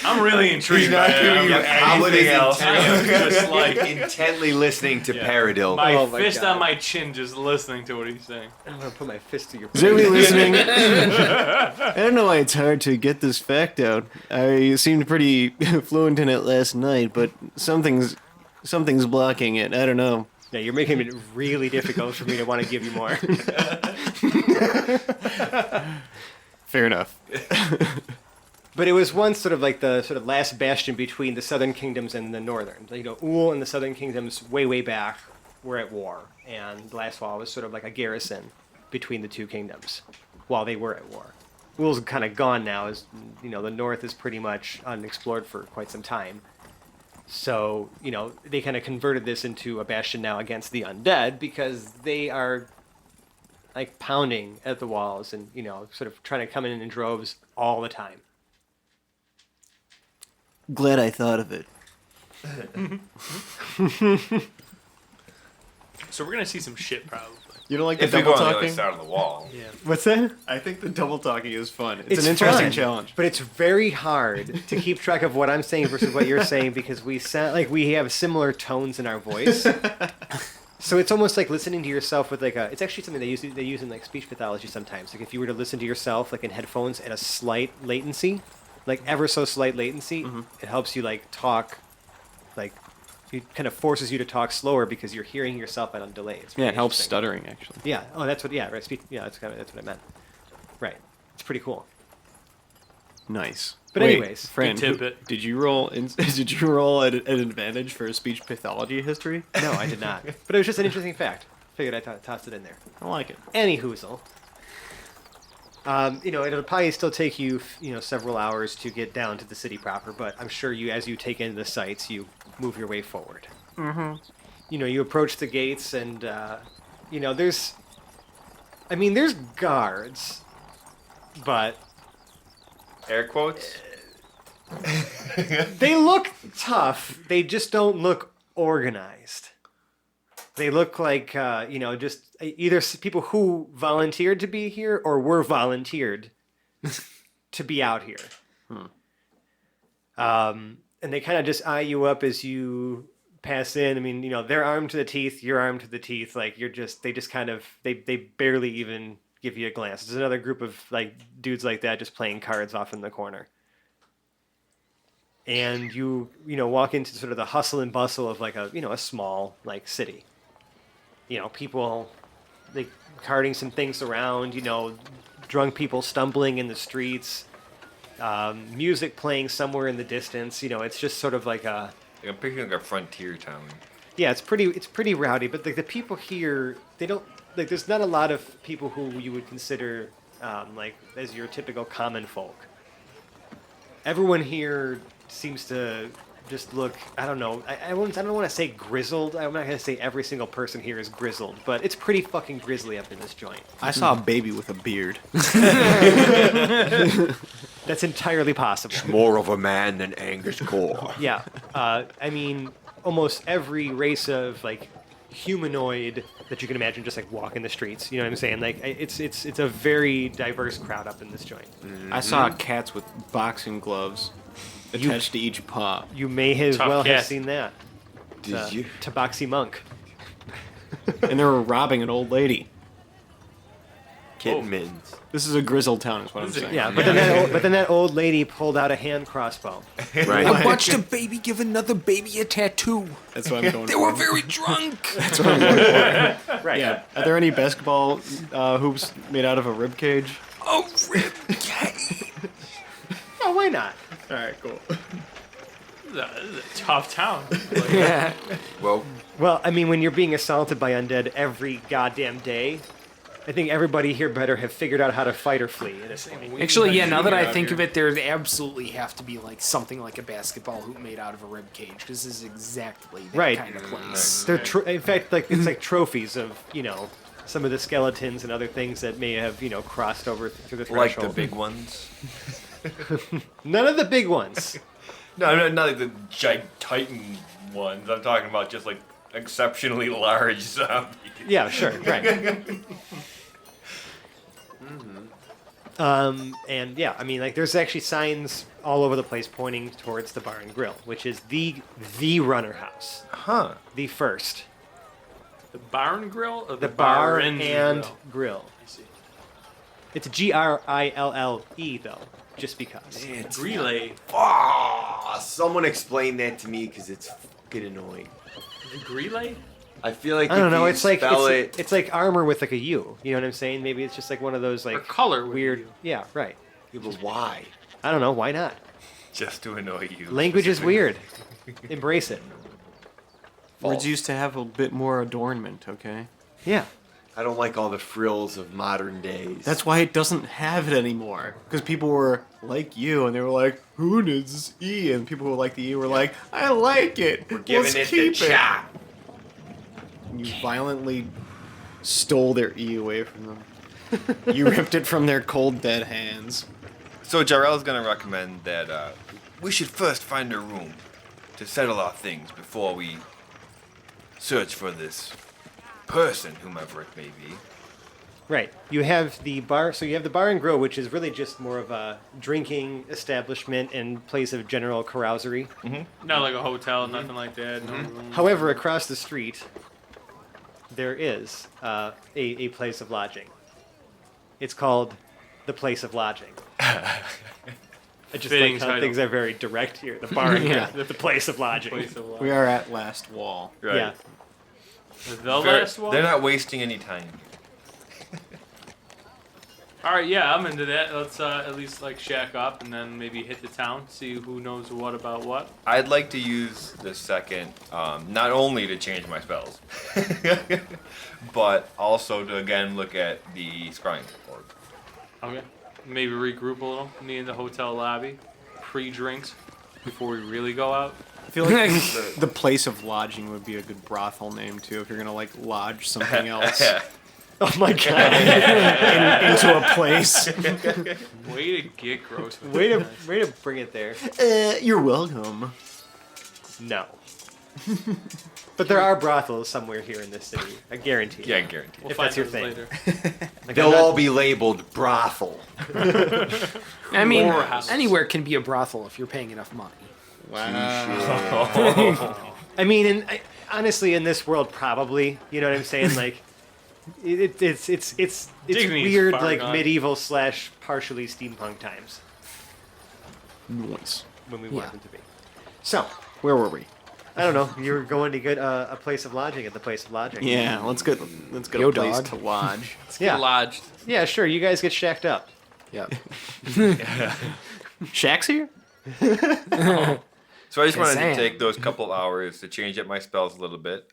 Speaker 2: I'm really intrigued by
Speaker 6: not giving you
Speaker 2: that.
Speaker 6: anything else.
Speaker 2: I am just like
Speaker 4: intently listening to Paradil.
Speaker 2: my
Speaker 3: Oh my
Speaker 2: fist
Speaker 3: God.
Speaker 2: on my chin, just listening to what he's saying.
Speaker 3: I'm going to put my fist to your
Speaker 7: Is everybody listening? I don't know why it's hard to get this fact out. I seemed pretty fluent in it last night, but something's blocking it. I don't know.
Speaker 3: Yeah, you're making it really difficult for me to want to give you more.
Speaker 5: Fair enough.
Speaker 3: But it was once sort of like the sort of last bastion between the southern kingdoms and the northern. Ul and the southern kingdoms way back were at war, and Lastwall was sort of like a garrison between the two kingdoms while they were at war. Ul's kind of gone now, as the north is pretty much unexplored for quite some time. So, they kind of converted this into a bastion now against the undead because they are like pounding at the walls and, sort of trying to come in droves all the time.
Speaker 7: Glad I thought of it.
Speaker 2: So we're gonna see some shit probably.
Speaker 5: You don't like the
Speaker 6: If we go
Speaker 5: double
Speaker 6: on the other
Speaker 5: talking?
Speaker 6: side of the wall.
Speaker 2: Yeah.
Speaker 3: What's that?
Speaker 5: I think the double talking is fun. It's
Speaker 3: It's
Speaker 5: an interesting
Speaker 3: fun,
Speaker 5: challenge.
Speaker 3: But it's very hard to keep track of what I'm saying versus what you're saying because we sound like we have similar tones in our voice. So it's almost like listening to yourself with it's actually something they use in like speech pathology sometimes. Like if you were to listen to yourself like in headphones at a slight latency, like ever so slight latency, it helps you like talk, like it kind of forces you to talk slower because you're hearing yourself at a delay. It's
Speaker 5: Yeah,
Speaker 3: pretty
Speaker 5: it helps
Speaker 3: interesting.
Speaker 5: stuttering, actually.
Speaker 3: Yeah. Oh, that's what. Yeah. Right. Speech. Yeah. That's what I meant. Right. It's pretty cool.
Speaker 5: Nice.
Speaker 3: But
Speaker 5: Wait,
Speaker 3: anyways,
Speaker 5: Fran,
Speaker 2: good tidbit.
Speaker 5: did you roll? Did you roll at an advantage for speech pathology history?
Speaker 3: No, I did not. But it was just an interesting fact. Figured I'd toss it in there.
Speaker 5: I like it.
Speaker 3: Any hoozle. It'll probably still take you, several hours to get down to the city proper, but I'm sure as you take in the sights, you move your way forward. Mm-hmm. You approach the gates and, there's guards, but
Speaker 6: Air quotes.
Speaker 3: they look tough. They just don't look organized. They look like, just either people who volunteered to be here or were volunteered to be out here. And they kind of just eye you up as you pass in. I mean, they're armed to the teeth. You're armed to the teeth. Like they barely even give you a glance. There's another group of like dudes like that just playing cards off in the corner. And you walk into sort of the hustle and bustle of like a small like city. People like carting some things around, drunk people stumbling in the streets, music playing somewhere in the distance. It's just sort of like
Speaker 6: I'm picturing like a frontier town.
Speaker 3: yeah, it's pretty rowdy. But like the people here, they don't like. There's not a lot of people who you would consider like as your typical common folk. Everyone here seems to just look, I don't know, I don't want to say grizzled. I'm not going to say every single person here is grizzled, but it's pretty fucking grizzly up in this joint.
Speaker 5: I saw a baby with a beard.
Speaker 3: That's entirely possible.
Speaker 4: More of a man than Angus Core.
Speaker 3: Yeah. Almost every race of, like, humanoid that you can imagine just, like, walking the streets. You know what I'm saying? Like, it's a very diverse crowd up in this joint.
Speaker 5: I saw cats with boxing gloves attached to each paw.
Speaker 3: You may as
Speaker 2: Tough
Speaker 3: well have
Speaker 2: cat.
Speaker 3: seen that.
Speaker 4: Did you?
Speaker 3: Tabaxi monk.
Speaker 5: And they were robbing an old lady.
Speaker 4: Kitten mittens.
Speaker 5: This is a grizzled town, is what I'm saying.
Speaker 3: Yeah, but then that old lady pulled out a hand crossbow.
Speaker 4: Right.
Speaker 1: I watched a baby give another baby a tattoo.
Speaker 5: That's what I'm going
Speaker 1: They
Speaker 5: for.
Speaker 1: were very drunk.
Speaker 5: That's what I'm going for.
Speaker 3: Right.
Speaker 5: Yeah. Are there any basketball hoops made out of a rib cage?
Speaker 1: Oh, rib cage.
Speaker 3: Oh, why not?
Speaker 5: All right, cool.
Speaker 2: This is a tough town.
Speaker 1: Yeah.
Speaker 3: Well, I mean, when you're being assaulted by undead every goddamn day, I think everybody here better have figured out how to fight or flee at this point.
Speaker 1: Actually, yeah, now that I think of it, there'd absolutely have to be like something like a basketball hoop made out of a rib cage, because this is exactly that
Speaker 3: Right.
Speaker 1: kind of place.
Speaker 3: They're in fact, like it's like trophies of some of the skeletons and other things that may have crossed over through the
Speaker 6: Like
Speaker 3: threshold.
Speaker 6: the big ones.
Speaker 3: None of the big ones.
Speaker 6: No, not like the giant titan ones. I'm talking about just like exceptionally large zombies.
Speaker 3: Yeah, sure, right. And yeah, I mean, like, there's actually signs all over the place pointing towards the Bar and Grill, which is the runner house,
Speaker 6: Huh.
Speaker 3: the first,
Speaker 2: The Barn Grill or
Speaker 3: the Bar
Speaker 2: and
Speaker 3: and
Speaker 2: Grill?
Speaker 3: Grill.
Speaker 2: I see.
Speaker 3: It's Grille though, just because.
Speaker 2: Relay.
Speaker 4: Someone explain that to me because it's fucking annoying.
Speaker 2: The Relay?
Speaker 4: I feel like
Speaker 3: I don't
Speaker 4: if
Speaker 3: know.
Speaker 4: you
Speaker 3: It's like
Speaker 4: spell
Speaker 3: it's like armor with like a U. You know what I'm saying? Maybe it's just like one of those
Speaker 2: Or
Speaker 3: like
Speaker 2: color with
Speaker 3: weird.
Speaker 2: you.
Speaker 3: Yeah, right.
Speaker 4: Yeah, but why?
Speaker 3: I don't know. Why not?
Speaker 6: Just to annoy you.
Speaker 3: Language is weird. Embrace it.
Speaker 5: Words used to have a bit more adornment, okay?
Speaker 3: Yeah.
Speaker 4: I don't like all the frills of modern days.
Speaker 5: That's why it doesn't have it anymore. Because people were like you, and they were like, who needs E? And people who like the E were like, I like it.
Speaker 6: We're giving
Speaker 5: Let's
Speaker 6: it
Speaker 5: keep
Speaker 6: the
Speaker 5: it.
Speaker 6: chop.
Speaker 5: You violently stole their E away from them. You ripped it from their cold, dead hands.
Speaker 6: So Jarrell's gonna recommend that we should first find a room to settle our things before we search for this person, whomever it may be.
Speaker 3: Right. You have the bar. So you have the Bar and Grill, which is really just more of a drinking establishment and place of general carouserie.
Speaker 2: Not like a hotel, nothing like that. No room.
Speaker 3: However, across the street, there is a place of lodging. It's called the Place of Lodging. I just
Speaker 2: Fitting
Speaker 3: like how
Speaker 2: title.
Speaker 3: things are very direct here. The Bar and
Speaker 1: Yeah.
Speaker 3: Grill, the Place of Lodging.
Speaker 2: Place of
Speaker 5: We are at Lastwall.
Speaker 6: Right.
Speaker 3: Yeah.
Speaker 2: The last one?
Speaker 6: They're not wasting any time.
Speaker 2: Alright, yeah, I'm into that. Let's at least like shack up and then maybe hit the town, see who knows what about what.
Speaker 6: I'd like to use the second, not only to change my spells, but also to again look at the scrying board.
Speaker 2: Okay. Maybe regroup a little. Me in the hotel lobby. Pre-drinks before we really go out.
Speaker 5: I feel like the place of lodging would be a good brothel name, too, if you're going to, like, lodge something else
Speaker 3: Oh my god.
Speaker 5: into a place.
Speaker 2: Way to get gross. with
Speaker 3: way
Speaker 2: this.
Speaker 3: to bring it there.
Speaker 5: You're welcome.
Speaker 3: No. But there are brothels somewhere here in this city. I guarantee.
Speaker 6: Yeah, guaranteed.
Speaker 2: We'll
Speaker 3: If
Speaker 2: find
Speaker 3: that's your
Speaker 2: those
Speaker 3: thing.
Speaker 2: later.
Speaker 3: Like,
Speaker 4: They'll
Speaker 3: I'm not-
Speaker 4: all be labeled brothel.
Speaker 1: I mean,
Speaker 2: Whorehouse.
Speaker 1: anywhere can be a brothel if you're paying enough money.
Speaker 5: Wow.
Speaker 3: I mean, honestly, in this world, probably. You know what I'm saying? Like, it's
Speaker 2: Dignity's
Speaker 3: weird,
Speaker 2: far
Speaker 3: like
Speaker 2: gone.
Speaker 3: medieval / partially steampunk times
Speaker 5: Noise.
Speaker 3: when we
Speaker 1: Yeah.
Speaker 3: want them to be. So,
Speaker 5: Where were we?
Speaker 3: I don't know. You were going to get a place of lodging at the place of lodging.
Speaker 5: Yeah, let's get
Speaker 1: Yo,
Speaker 5: a place
Speaker 1: dog.
Speaker 5: to lodge.
Speaker 3: Yeah.
Speaker 2: Lodged.
Speaker 3: Yeah, sure. You guys get shacked up.
Speaker 1: Yep.
Speaker 5: Shaq's here?
Speaker 6: So I just wanted to
Speaker 1: Sam.
Speaker 6: take those couple hours to change up my spells a little bit.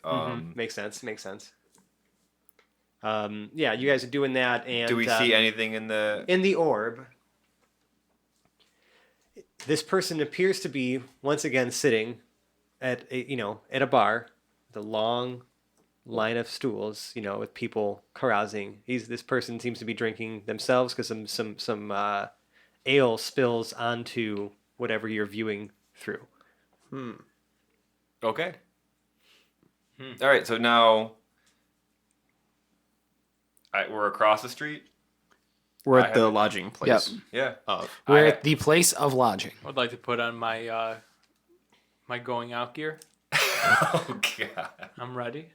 Speaker 3: Makes sense. Makes sense. Yeah, you guys are doing that, and
Speaker 6: Do we see anything in the
Speaker 3: orb? This person appears to be once again sitting at a bar, with a long line of stools, with people carousing. This person seems to be drinking themselves because some ale spills onto whatever you're viewing through.
Speaker 6: Okay. All right, so now we're across the street.
Speaker 5: We're
Speaker 6: I
Speaker 5: at the
Speaker 6: haven't-
Speaker 5: lodging place.
Speaker 1: Yep.
Speaker 6: Yeah.
Speaker 5: Of.
Speaker 1: We're at the place of lodging.
Speaker 2: I'd like to put on my my going out gear.
Speaker 6: Oh God.
Speaker 2: I'm ready.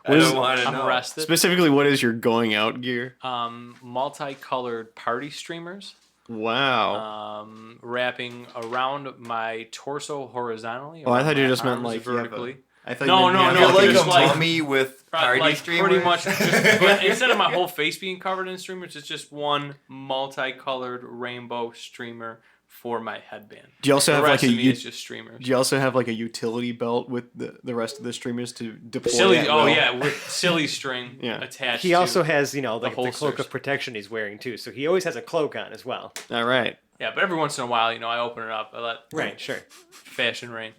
Speaker 6: I don't want to
Speaker 2: I'm
Speaker 6: know.
Speaker 2: rested.
Speaker 7: Specifically, what is your going out gear?
Speaker 2: Multicolored party streamers.
Speaker 7: Wow.
Speaker 2: Wrapping around my torso horizontally.
Speaker 7: Oh, I
Speaker 2: around
Speaker 7: thought you
Speaker 2: my
Speaker 7: just meant
Speaker 2: arms
Speaker 7: like you have a-
Speaker 2: vertically.
Speaker 7: I thought
Speaker 2: No,
Speaker 7: you meant
Speaker 2: no,
Speaker 7: you have
Speaker 2: no,
Speaker 6: You're like
Speaker 2: just
Speaker 6: a
Speaker 2: like-
Speaker 6: mummy with party
Speaker 2: Like
Speaker 6: streamers.
Speaker 2: pretty much, just, but instead of my whole face being covered in streamers, it's just one multicolored rainbow streamer for my headband.
Speaker 7: Do you also
Speaker 2: The
Speaker 7: have
Speaker 2: rest
Speaker 7: like a
Speaker 2: of me is just streamers.
Speaker 7: Do you also have like a utility belt with the rest of the streamers to deploy?
Speaker 2: Silly,
Speaker 7: at
Speaker 2: oh
Speaker 7: will?
Speaker 2: yeah, with silly string
Speaker 7: Yeah.
Speaker 2: attached.
Speaker 3: He
Speaker 2: to
Speaker 3: also has, like the cloak
Speaker 2: holsters.
Speaker 3: of protection he's wearing too. So he always has a cloak on as well.
Speaker 7: All right.
Speaker 2: Yeah, but every once in a while, I open it up. I let
Speaker 3: Right, sure.
Speaker 2: fashion reign.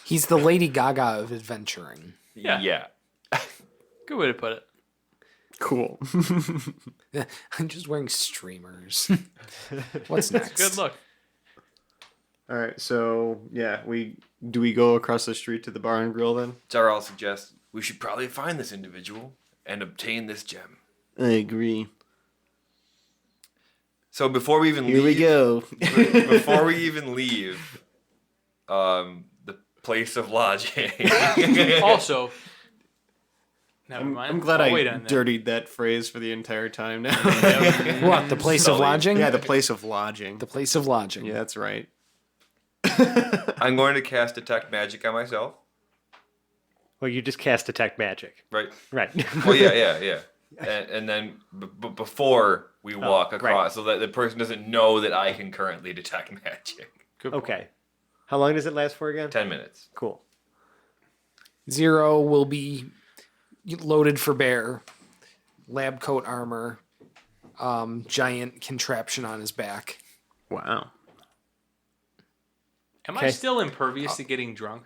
Speaker 1: He's the Lady Gaga of adventuring.
Speaker 2: Yeah.
Speaker 6: Yeah.
Speaker 2: Good way to put it.
Speaker 7: Cool.
Speaker 1: I'm just wearing streamers. What's next?
Speaker 2: Good look.
Speaker 7: All right. So yeah, we go across the street to the bar and grill then?
Speaker 6: Jarl suggests we should probably find this individual and obtain this gem.
Speaker 7: I agree.
Speaker 6: So before we even
Speaker 7: Here we go.
Speaker 6: before we even leave, the place of lodging.
Speaker 2: Also, never mind.
Speaker 7: I'm glad
Speaker 2: I'll
Speaker 7: I
Speaker 2: wait on that.
Speaker 7: dirtied that phrase for the entire time now.
Speaker 1: What, the place of
Speaker 6: Sully.
Speaker 1: lodging?
Speaker 7: Yeah, the place of lodging.
Speaker 1: The place of lodging.
Speaker 7: Yeah, that's right.
Speaker 6: I'm going to cast detect magic on myself.
Speaker 3: Well, you just cast detect magic.
Speaker 6: Right.
Speaker 3: Right.
Speaker 6: Well, yeah. And then before we walk
Speaker 3: right.
Speaker 6: across, so that the person doesn't know that I can currently detect magic.
Speaker 2: Good point.
Speaker 3: Okay. How long does it last for again?
Speaker 6: 10 minutes.
Speaker 3: Cool.
Speaker 1: 0 will be loaded for bear, lab coat armor, giant contraption on his back.
Speaker 7: Wow.
Speaker 2: Am I
Speaker 3: Okay.
Speaker 2: still impervious to getting drunk?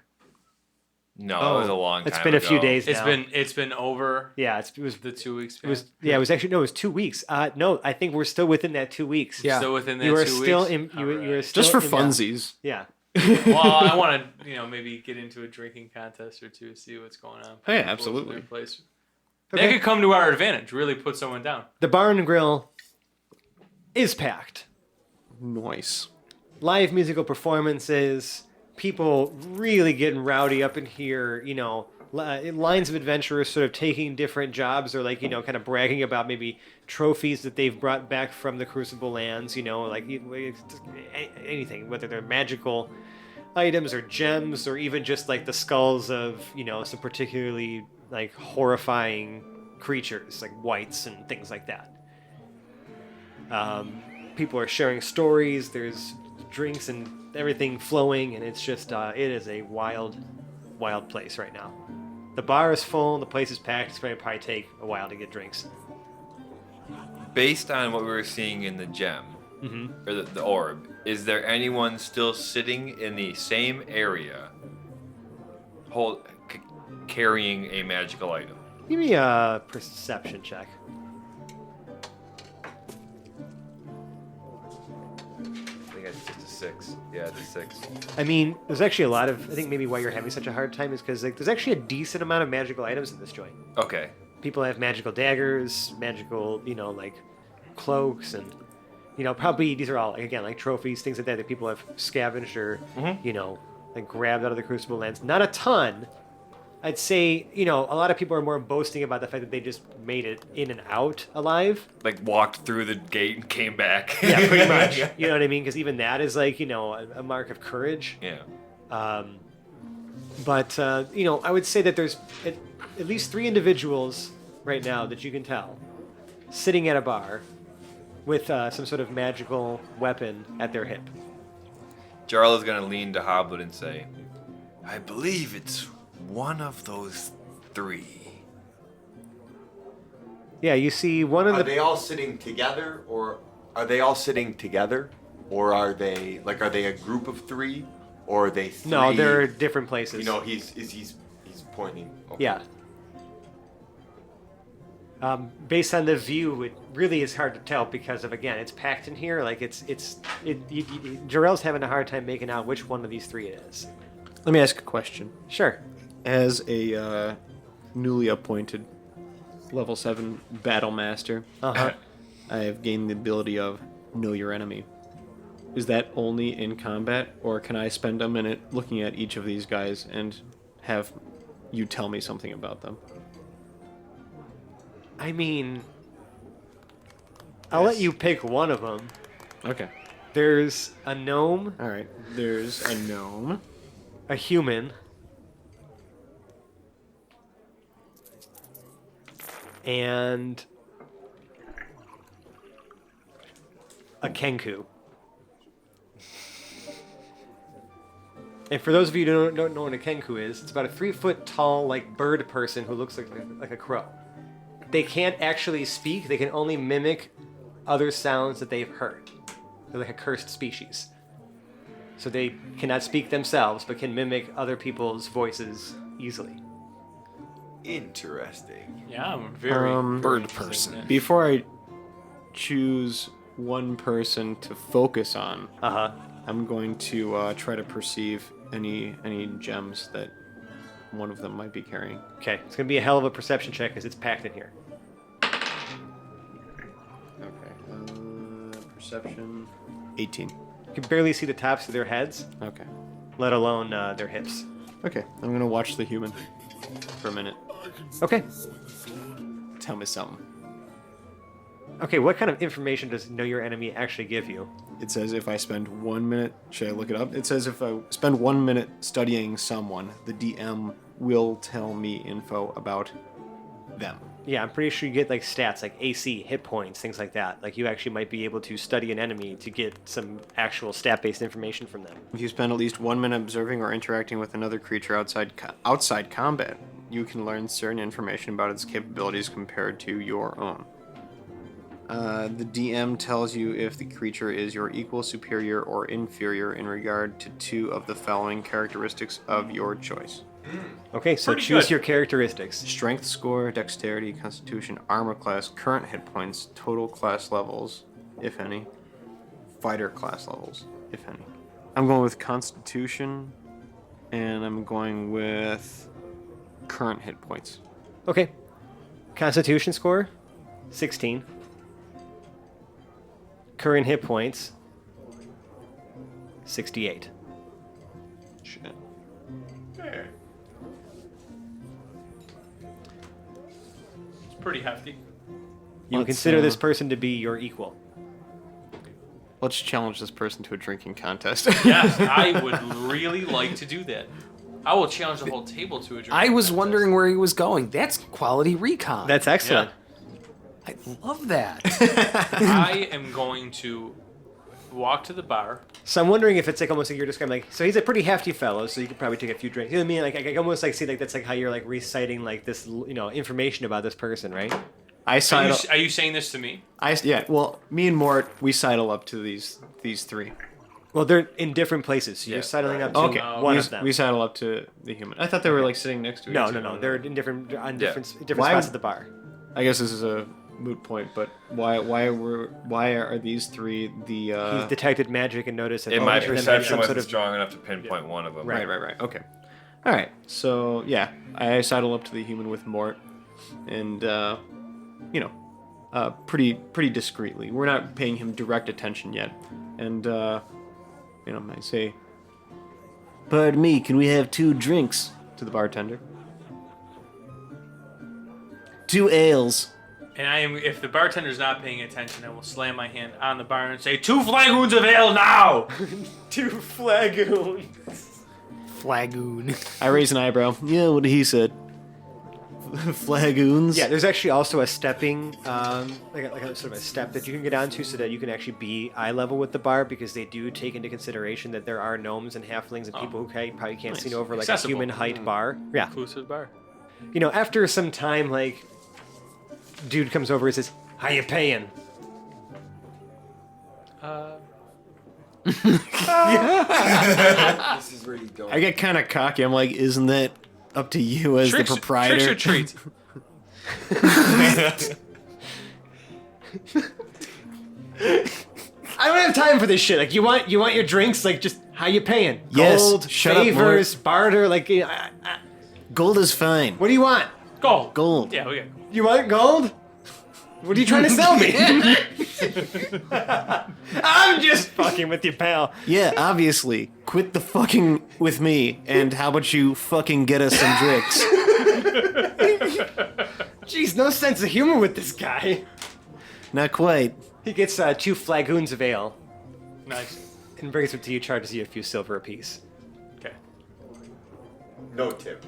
Speaker 6: No,
Speaker 3: Oh,
Speaker 6: it was a long time
Speaker 3: It's been a few
Speaker 6: ago.
Speaker 3: days
Speaker 2: It's
Speaker 3: now.
Speaker 2: been over
Speaker 3: Yeah, it was
Speaker 2: the 2 weeks.
Speaker 3: it was it was actually no, it was 2 weeks. No, I think we're still within that 2 weeks.
Speaker 1: Yeah.
Speaker 2: still within that
Speaker 3: You are
Speaker 2: 2
Speaker 3: still
Speaker 2: weeks.
Speaker 3: in you were
Speaker 2: Alright.
Speaker 3: still
Speaker 7: Just for
Speaker 3: in-
Speaker 7: funsies.
Speaker 3: Yeah.
Speaker 2: Well, I want to maybe get into a drinking contest or two, see what's going on.
Speaker 7: Oh, yeah,
Speaker 2: People
Speaker 7: absolutely.
Speaker 2: in their place.
Speaker 3: Okay.
Speaker 2: That could come to our advantage. Really put someone down.
Speaker 3: The bar and grill is packed.
Speaker 7: Nice.
Speaker 3: Live musical performances, people really getting rowdy up in here, lines of adventurers sort of taking different jobs or kind of bragging about maybe trophies that they've brought back from the Crucible lands, anything, whether they're magical items or gems or even just like the skulls of, some particularly horrifying creatures like wights and things like that. People are sharing stories, there's drinks and everything flowing, and it's just it is a wild place right now. The bar is full, the place is packed. It's going to probably take a while to get drinks.
Speaker 6: Based on what we were seeing in the gem, or the orb, is there anyone still sitting in the same area carrying a magical item?
Speaker 3: Give me a perception check.
Speaker 6: I think it's just a 6. Yeah, it's a 6.
Speaker 3: I mean, there's actually a lot of... I think maybe why you're having such a hard time is because there's actually a decent amount of magical items in this joint.
Speaker 6: Okay.
Speaker 3: People have magical daggers, magical, cloaks, and, probably these are all, again, trophies, things like that people have scavenged or, grabbed out of the Crucible lands. Not a ton. I'd say, a lot of people are more boasting about the fact that they just made it in and out alive.
Speaker 6: Walked through the gate and came back.
Speaker 3: Yeah, pretty much. You know what I mean? Because even that is a mark of courage.
Speaker 6: Yeah.
Speaker 3: But I would say that there's at least 3 individuals right now that you can tell sitting at a bar with some sort of magical weapon at their hip.
Speaker 6: Jarl is going to lean to Hoblet and say, I believe it's one of those 3.
Speaker 3: Yeah, you see one of
Speaker 4: Are
Speaker 3: the...
Speaker 4: they all sitting together, or are they a group of 3, or are they 3?
Speaker 3: No, they're different places.
Speaker 4: He's pointing. Okay.
Speaker 3: Yeah. Based on the view, it really is hard to tell because of, again, it's packed in here. Jarrell's having a hard time making out which one of these 3 it is.
Speaker 7: Let me ask a question.
Speaker 3: Sure.
Speaker 7: As a newly appointed level 7 battle master,
Speaker 3: Uh-huh.
Speaker 7: I have gained the ability of know your enemy. Is that only in combat, or can I spend a minute looking at each of these guys and
Speaker 5: have you tell me something about them.
Speaker 3: I mean, I'll let you pick one of them.
Speaker 5: Okay.
Speaker 3: There's a gnome,
Speaker 5: All right. There's a gnome.
Speaker 3: a human, and a kenku. And for those of you who don't know what a kenku is, it's about a 3-foot tall, like, bird person who looks like a crow. They can't actually speak. They can only mimic other sounds that they've heard. They're like a cursed species. So they cannot speak themselves, but can mimic other people's voices easily.
Speaker 4: Interesting.
Speaker 2: Yeah, I'm very
Speaker 1: Bird
Speaker 2: interested in
Speaker 1: person.
Speaker 2: that.
Speaker 5: Before I choose one person to focus on,
Speaker 3: Uh-huh.
Speaker 5: I'm going to try to perceive any gems that one of them might be carrying.
Speaker 3: Okay, it's gonna be a hell of a perception check because it's packed in here.
Speaker 5: Okay. Perception. 18.
Speaker 3: You can barely see the tops of their heads,
Speaker 5: Okay.
Speaker 3: let alone their hips.
Speaker 5: Okay. I'm gonna watch the human for a minute.
Speaker 3: Okay.
Speaker 5: Tell me something.
Speaker 3: Okay, what kind of information does know your enemy actually give you?
Speaker 5: It says if I spend 1 minute, should I look it up? It says if I spend 1 minute studying someone, the DM will tell me info about them.
Speaker 3: Yeah, I'm pretty sure you get like stats like AC, hit points, things like that. Like you actually might be able to study an enemy to get some actual stat-based information from them.
Speaker 5: If you spend at least 1 minute observing or interacting with another creature outside combat, you can learn certain information about its capabilities compared to your own. The DM tells you if the creature is your equal, superior, or inferior in regard to 2 of the following characteristics of your choice.
Speaker 3: Okay, so
Speaker 2: Pretty
Speaker 3: choose
Speaker 2: good.
Speaker 3: your characteristics.
Speaker 5: Strength score, dexterity, constitution, armor class, current hit points, total class levels, if any, fighter class levels, if any. I'm going with constitution, and I'm going with current hit points.
Speaker 3: Okay. Constitution score, 16. Current hit points, 68.
Speaker 5: Shit.
Speaker 2: It's pretty hefty.
Speaker 3: You
Speaker 5: Let's,
Speaker 3: consider this person to be your equal.
Speaker 5: Let's challenge this person to a drinking contest.
Speaker 2: Yes, I would really like to do that. I will challenge the whole table to a drinking
Speaker 1: I was
Speaker 2: contest.
Speaker 1: wondering where he was going. That's quality recon.
Speaker 3: That's excellent.
Speaker 1: I love that.
Speaker 2: I am going to walk to the bar.
Speaker 3: So I'm wondering if it's like almost like you're describing like, so he's a pretty hefty fellow, so you could probably take a few drinks. You know what I mean? Like I almost like see like that's like how you're like reciting like this, you know, information about this person, right?
Speaker 5: I
Speaker 2: Are
Speaker 5: sidle.
Speaker 2: you saying this to me?
Speaker 5: Yeah. Well, me and Mort, we sidle up to these 3.
Speaker 3: Well, they're in different places. So you're settling up to
Speaker 5: Okay.
Speaker 3: one
Speaker 5: we,
Speaker 3: of them.
Speaker 5: we sidle up to the human. I thought they were like sitting next to each
Speaker 3: No,
Speaker 5: other.
Speaker 3: no, no. They're in different different
Speaker 5: Why-
Speaker 3: spots at the bar.
Speaker 5: I guess this is a moot point, but why are these 3 the?
Speaker 3: He's detected magic and noticed that
Speaker 6: And
Speaker 3: each
Speaker 6: my
Speaker 3: of them had
Speaker 6: perception
Speaker 3: some
Speaker 6: wasn't
Speaker 3: sort of
Speaker 6: strong enough to pinpoint one of them.
Speaker 5: Right. Okay. All right. So yeah, I sidle up to the human with Mort, and pretty discreetly. We're not paying him direct attention yet, and I say,
Speaker 7: Pardon me, can we have 2 drinks?
Speaker 5: to the bartender.
Speaker 7: 2 ales.
Speaker 2: And if the bartender's not paying attention, I will slam my hand on the bar and say, 2 flagoons of ale now!
Speaker 3: 2 flagoons.
Speaker 1: Flagoon.
Speaker 5: I raise an eyebrow.
Speaker 7: Yeah, what he said. Flagoons.
Speaker 3: Yeah, there's actually also a stepping, like a sort of a step that you can get onto so that you can actually be eye level with the bar because they do take into consideration that there are gnomes and halflings and people who probably can't see over like
Speaker 2: Accessible.
Speaker 3: a human height bar. Yeah.
Speaker 2: Inclusive bar.
Speaker 3: You know, after some time, like, dude comes over and says, "How you paying?"
Speaker 4: This is where you don't.
Speaker 5: I get kind of cocky. I'm like, isn't that up to you as the proprietor?
Speaker 2: Tricks or treats?
Speaker 3: I don't have time for this shit. Like, you want your drinks? Like, just how you paying?
Speaker 5: Yes,
Speaker 3: Gold,
Speaker 5: shut up,
Speaker 3: favors, barter. Like,
Speaker 7: Gold is fine.
Speaker 3: what do you want?
Speaker 2: Gold.
Speaker 7: Gold.
Speaker 2: Yeah, we got
Speaker 3: You want gold? What are you trying to sell me? I'm just fucking with you, pal.
Speaker 7: Yeah, obviously. Quit the fucking with me, and how about you fucking get us some drinks?
Speaker 3: Jeez, no sense of humor with this guy.
Speaker 7: Not quite.
Speaker 3: He gets 2 flagoons of ale
Speaker 2: Nice.
Speaker 3: and brings them to you, charges you a few silver apiece.
Speaker 2: Okay.
Speaker 4: No tip.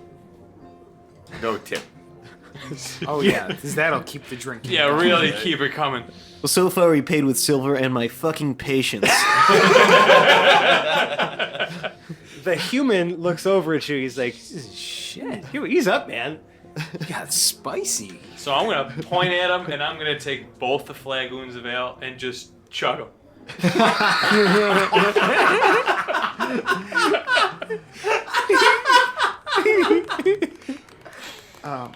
Speaker 4: No tip.
Speaker 1: Oh yeah, because that'll keep the drink.
Speaker 2: Yeah, really keep it coming.
Speaker 7: Well, so far we paid with silver and my fucking patience.
Speaker 3: The human looks over at you. He's like, shit, ease up, man.
Speaker 1: God, it's spicy.
Speaker 2: So I'm gonna point at him, and I'm gonna take both the flagoons of ale and just chug them.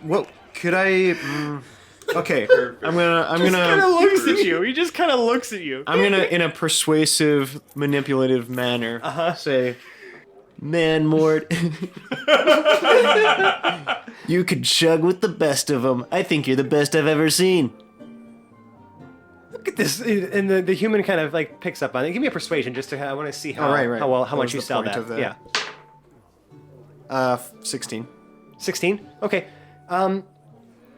Speaker 7: Well, could I? Okay, I'm
Speaker 3: Kind of
Speaker 7: gonna,
Speaker 3: looks at you. He just kind of looks at you.
Speaker 7: I'm gonna, in a persuasive, manipulative manner, say, "Man, Mort, you could chug with the best of them. I think you're the best I've ever seen."
Speaker 3: Look at this, and the human kind of like picks up on it. Give me a persuasion, just to I want to see how
Speaker 7: right.
Speaker 3: how well
Speaker 7: That
Speaker 3: much
Speaker 7: was
Speaker 3: you
Speaker 7: the
Speaker 3: sell
Speaker 7: point
Speaker 3: that.
Speaker 7: of that.
Speaker 3: Yeah,
Speaker 7: 16.
Speaker 3: 16. Okay.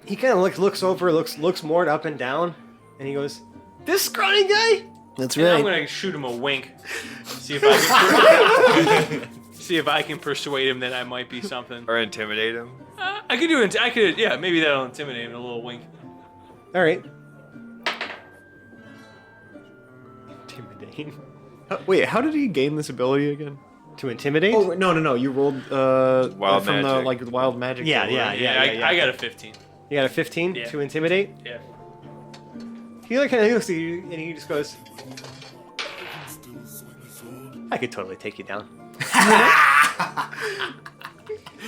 Speaker 3: He kind of looks over, looks Mort up and down, and he goes, "This scrawny guy."
Speaker 7: That's
Speaker 2: And I'm
Speaker 7: right.
Speaker 2: gonna shoot him a wink. See if I can. See if I can persuade him that I might be something.
Speaker 6: Or intimidate him.
Speaker 2: I could do it. I could. Yeah, maybe that'll intimidate him. A little wink.
Speaker 3: All right. Intimidating.
Speaker 7: Wait, how did he gain this ability again?
Speaker 3: To intimidate?
Speaker 7: Oh no, you rolled
Speaker 6: Wild
Speaker 7: from
Speaker 6: magic.
Speaker 7: the wild magic.
Speaker 3: Yeah,
Speaker 7: roll,
Speaker 3: yeah,
Speaker 7: right?
Speaker 3: yeah.
Speaker 2: I got a 15.
Speaker 3: You got a 15
Speaker 2: Yeah.
Speaker 3: to intimidate?
Speaker 2: Yeah.
Speaker 3: He like kind of looks at you, and he just goes, "I could totally take you down."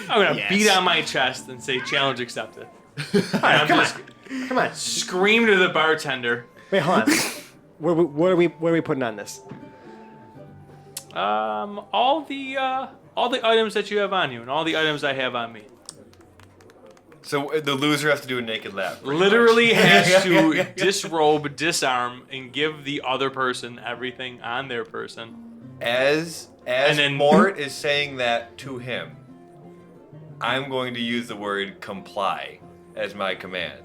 Speaker 2: I'm gonna beat on my chest and say challenge accepted. And I'm just
Speaker 3: Come on.
Speaker 2: scream to the bartender.
Speaker 3: Wait, hold on. What are we putting on this?
Speaker 2: All the items that you have on you and all the items I have on me.
Speaker 6: So the loser has to do a naked lap. pretty
Speaker 2: Literally
Speaker 6: much.
Speaker 2: has to disrobe, disarm, and give the other person everything on their person.
Speaker 6: As
Speaker 2: And then-
Speaker 6: Mort is saying that to him, I'm going to use the word comply as my command.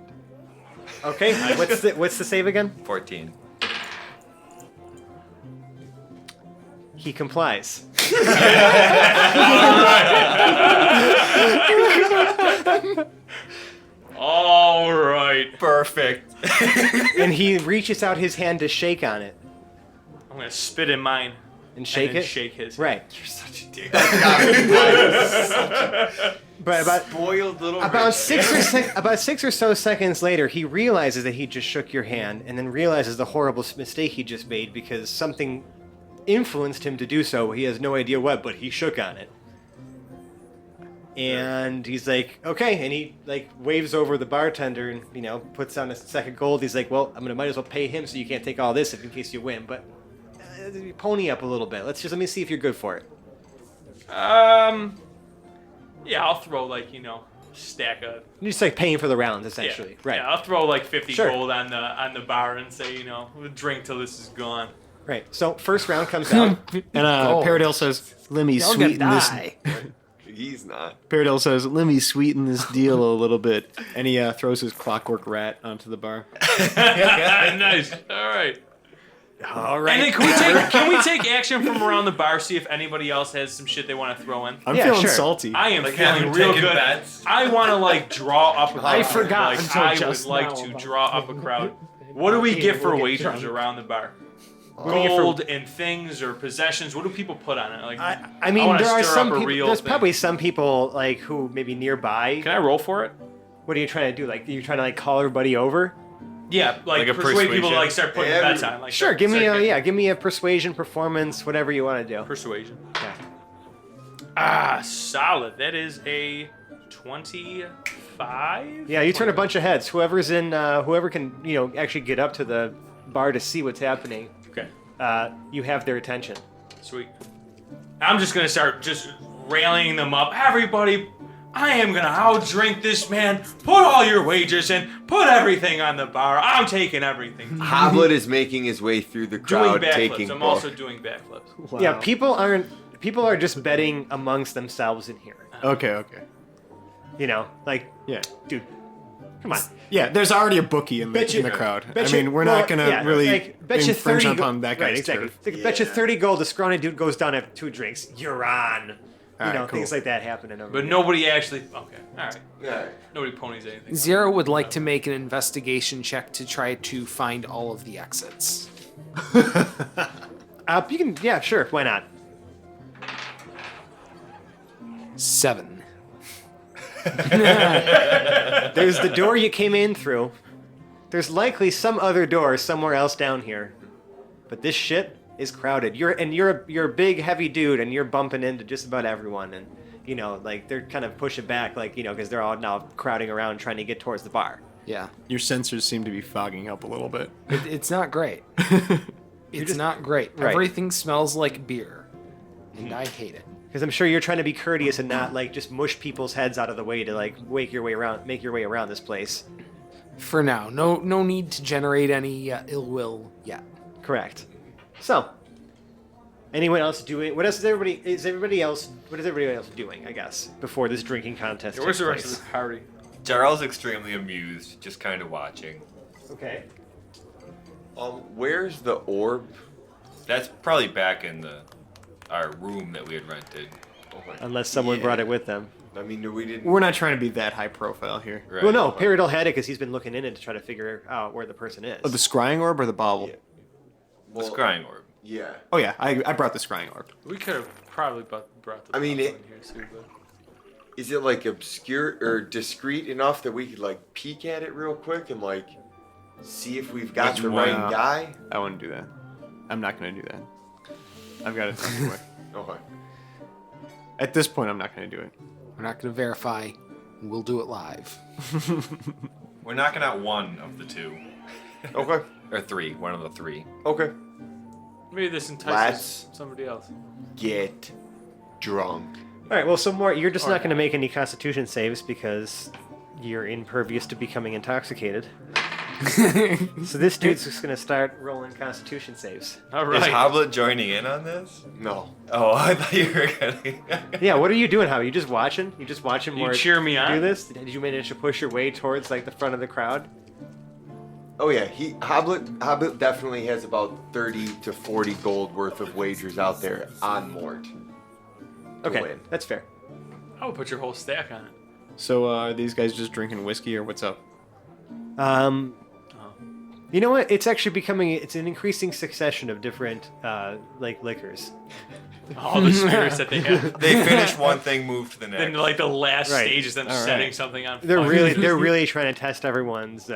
Speaker 3: Okay. What's the save again?
Speaker 6: 14.
Speaker 3: He complies.
Speaker 2: All right.
Speaker 6: Perfect.
Speaker 3: And he reaches out his hand to shake on it.
Speaker 2: I'm gonna spit in mine
Speaker 3: And shake
Speaker 2: and then
Speaker 3: it?
Speaker 2: shake his.
Speaker 3: Right.
Speaker 6: You're such a dick.
Speaker 3: But
Speaker 4: Spoiled little
Speaker 3: about
Speaker 4: bitch.
Speaker 3: about 6 or so seconds later, he realizes that he just shook your hand, and then realizes the horrible mistake he just made because something influenced him to do so. He has no idea what, but he shook on it. And he's like, okay, and he like waves over the bartender and puts on a second gold. He's like, well, might as well pay him so you can't take all this in case you win, but pony up a little bit. Let me see if you're good for it.
Speaker 2: Yeah, I'll throw stack of.
Speaker 3: You're just like paying for the rounds
Speaker 2: Yeah,
Speaker 3: essentially, right?
Speaker 2: Yeah, I'll throw 50
Speaker 3: Sure.
Speaker 2: gold on the bar and say, we'll drink till this is gone.
Speaker 3: Right. So first round comes out.
Speaker 7: And Paradale says, "Let me
Speaker 1: Y'all gonna
Speaker 7: sweeten this."
Speaker 1: die.
Speaker 4: He's not.
Speaker 7: Paradale says, "Let me sweeten this deal a little bit," and he throws his clockwork rat onto the bar.
Speaker 2: Nice. All right.
Speaker 3: All right.
Speaker 2: And then can we take action from around the bar, see if anybody else has some shit they want to throw in?
Speaker 7: I'm
Speaker 3: Yeah,
Speaker 7: feeling
Speaker 3: sure.
Speaker 7: salty.
Speaker 2: I am
Speaker 6: Like,
Speaker 2: feeling
Speaker 6: have you
Speaker 2: real
Speaker 6: taken
Speaker 2: good.
Speaker 6: bets?
Speaker 2: I want to draw up a crowd.
Speaker 1: I forgot until
Speaker 2: I would
Speaker 1: just
Speaker 2: like
Speaker 1: now
Speaker 2: to
Speaker 1: about
Speaker 2: draw up a crowd. What do we get for wagers around the bar?
Speaker 3: do we get for-
Speaker 2: Gold and things or possessions. What do people put on it?
Speaker 3: I mean,
Speaker 2: wanna
Speaker 3: there are
Speaker 2: stir
Speaker 3: some
Speaker 2: up a
Speaker 3: people.
Speaker 2: real
Speaker 3: There's
Speaker 2: thing.
Speaker 3: probably some people who maybe nearby.
Speaker 2: Can I roll for it?
Speaker 3: What are you trying to do? You're trying to call everybody over?
Speaker 2: Yeah,
Speaker 6: Like a
Speaker 2: persuade people to
Speaker 6: persuasion?
Speaker 2: start putting
Speaker 4: Yeah,
Speaker 2: bets
Speaker 4: every-
Speaker 2: on.
Speaker 3: Sure. Give me a persuasion, performance, whatever you want to do.
Speaker 2: persuasion.
Speaker 3: Yeah.
Speaker 2: Solid. That is a 25.
Speaker 3: Yeah, you turn a bunch of heads. Whoever can actually get up to the bar to see what's happening.
Speaker 2: Okay.
Speaker 3: You have their attention.
Speaker 2: Sweet. I'm just gonna start just railing them up. Everybody, I am gonna outdrink this man. Put all your wagers in. Put everything on the bar. I'm taking everything.
Speaker 4: Hoblet is making his way through the
Speaker 2: Doing
Speaker 4: crowd, taking
Speaker 2: backflips. I'm
Speaker 4: book.
Speaker 2: also doing backflips.
Speaker 3: Wow. Yeah, people are just betting amongst themselves in here.
Speaker 5: Okay.
Speaker 3: You know, like,
Speaker 5: Yeah.
Speaker 3: dude, come on.
Speaker 5: Yeah, there's already a bookie in the crowd. I mean, we're not gonna really
Speaker 3: bet you
Speaker 5: infringe
Speaker 3: 30
Speaker 5: upon that guy's
Speaker 3: right, exactly.
Speaker 5: turf.
Speaker 3: Like, bet you 30 gold, the scrawny dude goes down after 2 drinks. You're on.
Speaker 5: Alright, cool.
Speaker 3: Things like that happening over
Speaker 2: But
Speaker 3: here.
Speaker 2: nobody actually. Okay. All right.
Speaker 4: Yeah.
Speaker 2: Nobody ponies anything.
Speaker 1: Zero would like to make an investigation check to try to find all of the exits.
Speaker 3: You can, yeah, sure, why not?
Speaker 1: 7.
Speaker 3: There's the door you came in through. There's likely some other door somewhere else down here. But this shit is crowded. You're a big heavy dude and you're bumping into just about everyone, and you know, like they're kind of pushing back, like, you know, because they're all now crowding around trying to get towards the bar.
Speaker 1: Yeah.
Speaker 5: Your sensors seem to be fogging up a little bit.
Speaker 1: It's not great. It's not great.
Speaker 3: Right.
Speaker 1: Everything smells like beer. And I hate it.
Speaker 3: Because I'm sure you're trying to be courteous and not like just mush people's heads out of the way to like make your way around this place.
Speaker 1: For now. No need to generate any ill will yet.
Speaker 3: Correct. So, anyone else doing? What is everybody else doing? I guess before this drinking contest.
Speaker 2: Where's the
Speaker 3: takes
Speaker 2: rest of
Speaker 3: place?
Speaker 2: the party?
Speaker 6: Jarl's extremely amused, just kind of watching.
Speaker 3: Okay.
Speaker 4: Where's the orb?
Speaker 6: That's probably back in our room that we had rented.
Speaker 4: Okay.
Speaker 3: Unless someone
Speaker 4: Yeah.
Speaker 3: brought it with them.
Speaker 4: I mean, we didn't.
Speaker 5: We're not trying to be that high profile here.
Speaker 6: Right.
Speaker 3: Well, no, Peridot had it because he's been looking in it to try to figure out where the person is.
Speaker 5: Oh, the scrying orb or the bauble?
Speaker 4: Yeah.
Speaker 6: The
Speaker 4: Well,
Speaker 6: scrying orb.
Speaker 4: Yeah.
Speaker 5: Oh yeah, I brought the scrying orb.
Speaker 2: We could have probably brought the
Speaker 4: I mean,
Speaker 2: bottle
Speaker 4: it-
Speaker 2: in here too, but
Speaker 4: Is it like obscure or discreet enough that we could like peek at it real quick and like see if we've got
Speaker 6: Which
Speaker 4: the
Speaker 6: one?
Speaker 4: right guy?
Speaker 5: I wouldn't do that. I'm not gonna do that. I've got it anyway.
Speaker 4: Okay.
Speaker 5: At this point, I'm not gonna do it.
Speaker 1: We're not going to verify. We'll do it live.
Speaker 6: We're knocking out one of the 2.
Speaker 4: Okay.
Speaker 6: Or 3. One of the 3.
Speaker 4: Okay.
Speaker 2: maybe this
Speaker 4: Let's-
Speaker 2: entices somebody else.
Speaker 4: Get drunk.
Speaker 3: All right. Well, so Mort, you're just
Speaker 2: Or
Speaker 3: not going to
Speaker 2: not.
Speaker 3: make any Constitution saves because you're impervious to becoming intoxicated. So this dude's just going to start rolling Constitution saves.
Speaker 2: All
Speaker 6: Is
Speaker 2: right.
Speaker 6: Hoblet joining in on this?
Speaker 4: No.
Speaker 6: Oh, I thought you were gonna.
Speaker 3: Yeah. What are you doing, Howard? You just watching? You just watching
Speaker 2: You
Speaker 3: Mort
Speaker 2: cheer me on?
Speaker 3: do this? Did you manage to push your way towards like the front of the crowd?
Speaker 4: Oh yeah, Hoblet definitely has about 30 to 40 gold worth of wagers out there on Mort. to
Speaker 3: Okay,
Speaker 4: win.
Speaker 3: that's fair.
Speaker 2: I would put your whole stack on it.
Speaker 5: So are these guys just drinking whiskey or what's up?
Speaker 3: You know what? It's actually it's an increasing succession of different like liquors.
Speaker 2: All the spirits that they have.
Speaker 6: They finish one thing, move to the next.
Speaker 2: Then like the last
Speaker 3: Right.
Speaker 2: stage is them
Speaker 5: All right.
Speaker 2: setting something on
Speaker 3: They're
Speaker 2: fire.
Speaker 3: really trying to test everyone's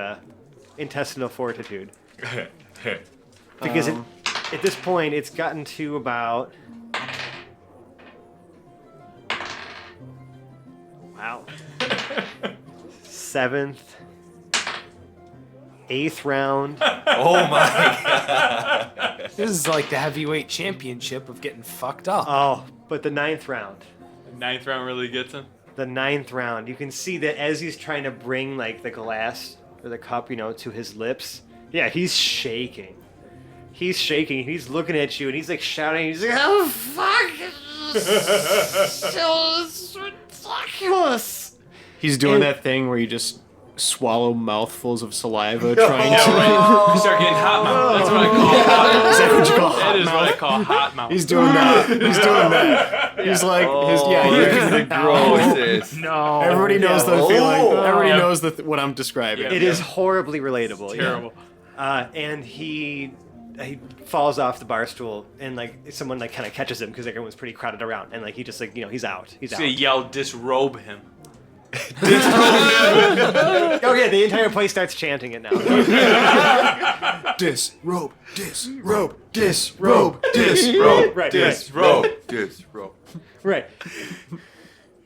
Speaker 3: intestinal fortitude because at this point it's gotten to about wow 7th, 8th round.
Speaker 6: Oh my god.
Speaker 1: This is like the heavyweight championship of getting fucked up.
Speaker 3: Oh, but the 9th round.
Speaker 2: The 9th round really gets him.
Speaker 3: The 9th round, you can see that as he's trying to bring like the glass or the cup, you know, to his lips. Yeah, he's shaking. He's shaking. He's looking at you and he's like shouting. He's like, "Oh fuck! Still, it's ridiculous."
Speaker 5: He's doing
Speaker 3: And-
Speaker 5: that thing where you just swallow mouthfuls of saliva trying to.
Speaker 2: Right. You start getting hot mouth. That's what I call hot mouth.
Speaker 5: Is that what you call
Speaker 2: That
Speaker 5: hot
Speaker 2: is what I
Speaker 5: mouth?
Speaker 2: call hot mouth.
Speaker 5: He's doing that. He's doing that. He's like,
Speaker 4: He's the grossest.
Speaker 1: No.
Speaker 5: everybody knows the
Speaker 4: Oh.
Speaker 5: feeling. Everybody
Speaker 2: Yeah.
Speaker 5: knows what I'm describing.
Speaker 2: Yeah.
Speaker 3: It is horribly relatable. yeah.
Speaker 2: terrible.
Speaker 3: And he falls off the bar stool and like someone like kind of catches him because everyone's pretty crowded around and like he just like, you know, he's out. He's
Speaker 2: He's
Speaker 3: out.
Speaker 2: gonna yell, disrobe him.
Speaker 3: Oh yeah, the entire place starts chanting it now.
Speaker 5: Disrobe, disrobe, disrobe, disrobe.
Speaker 3: Right,
Speaker 4: Disrobe. Disrobe.
Speaker 3: right.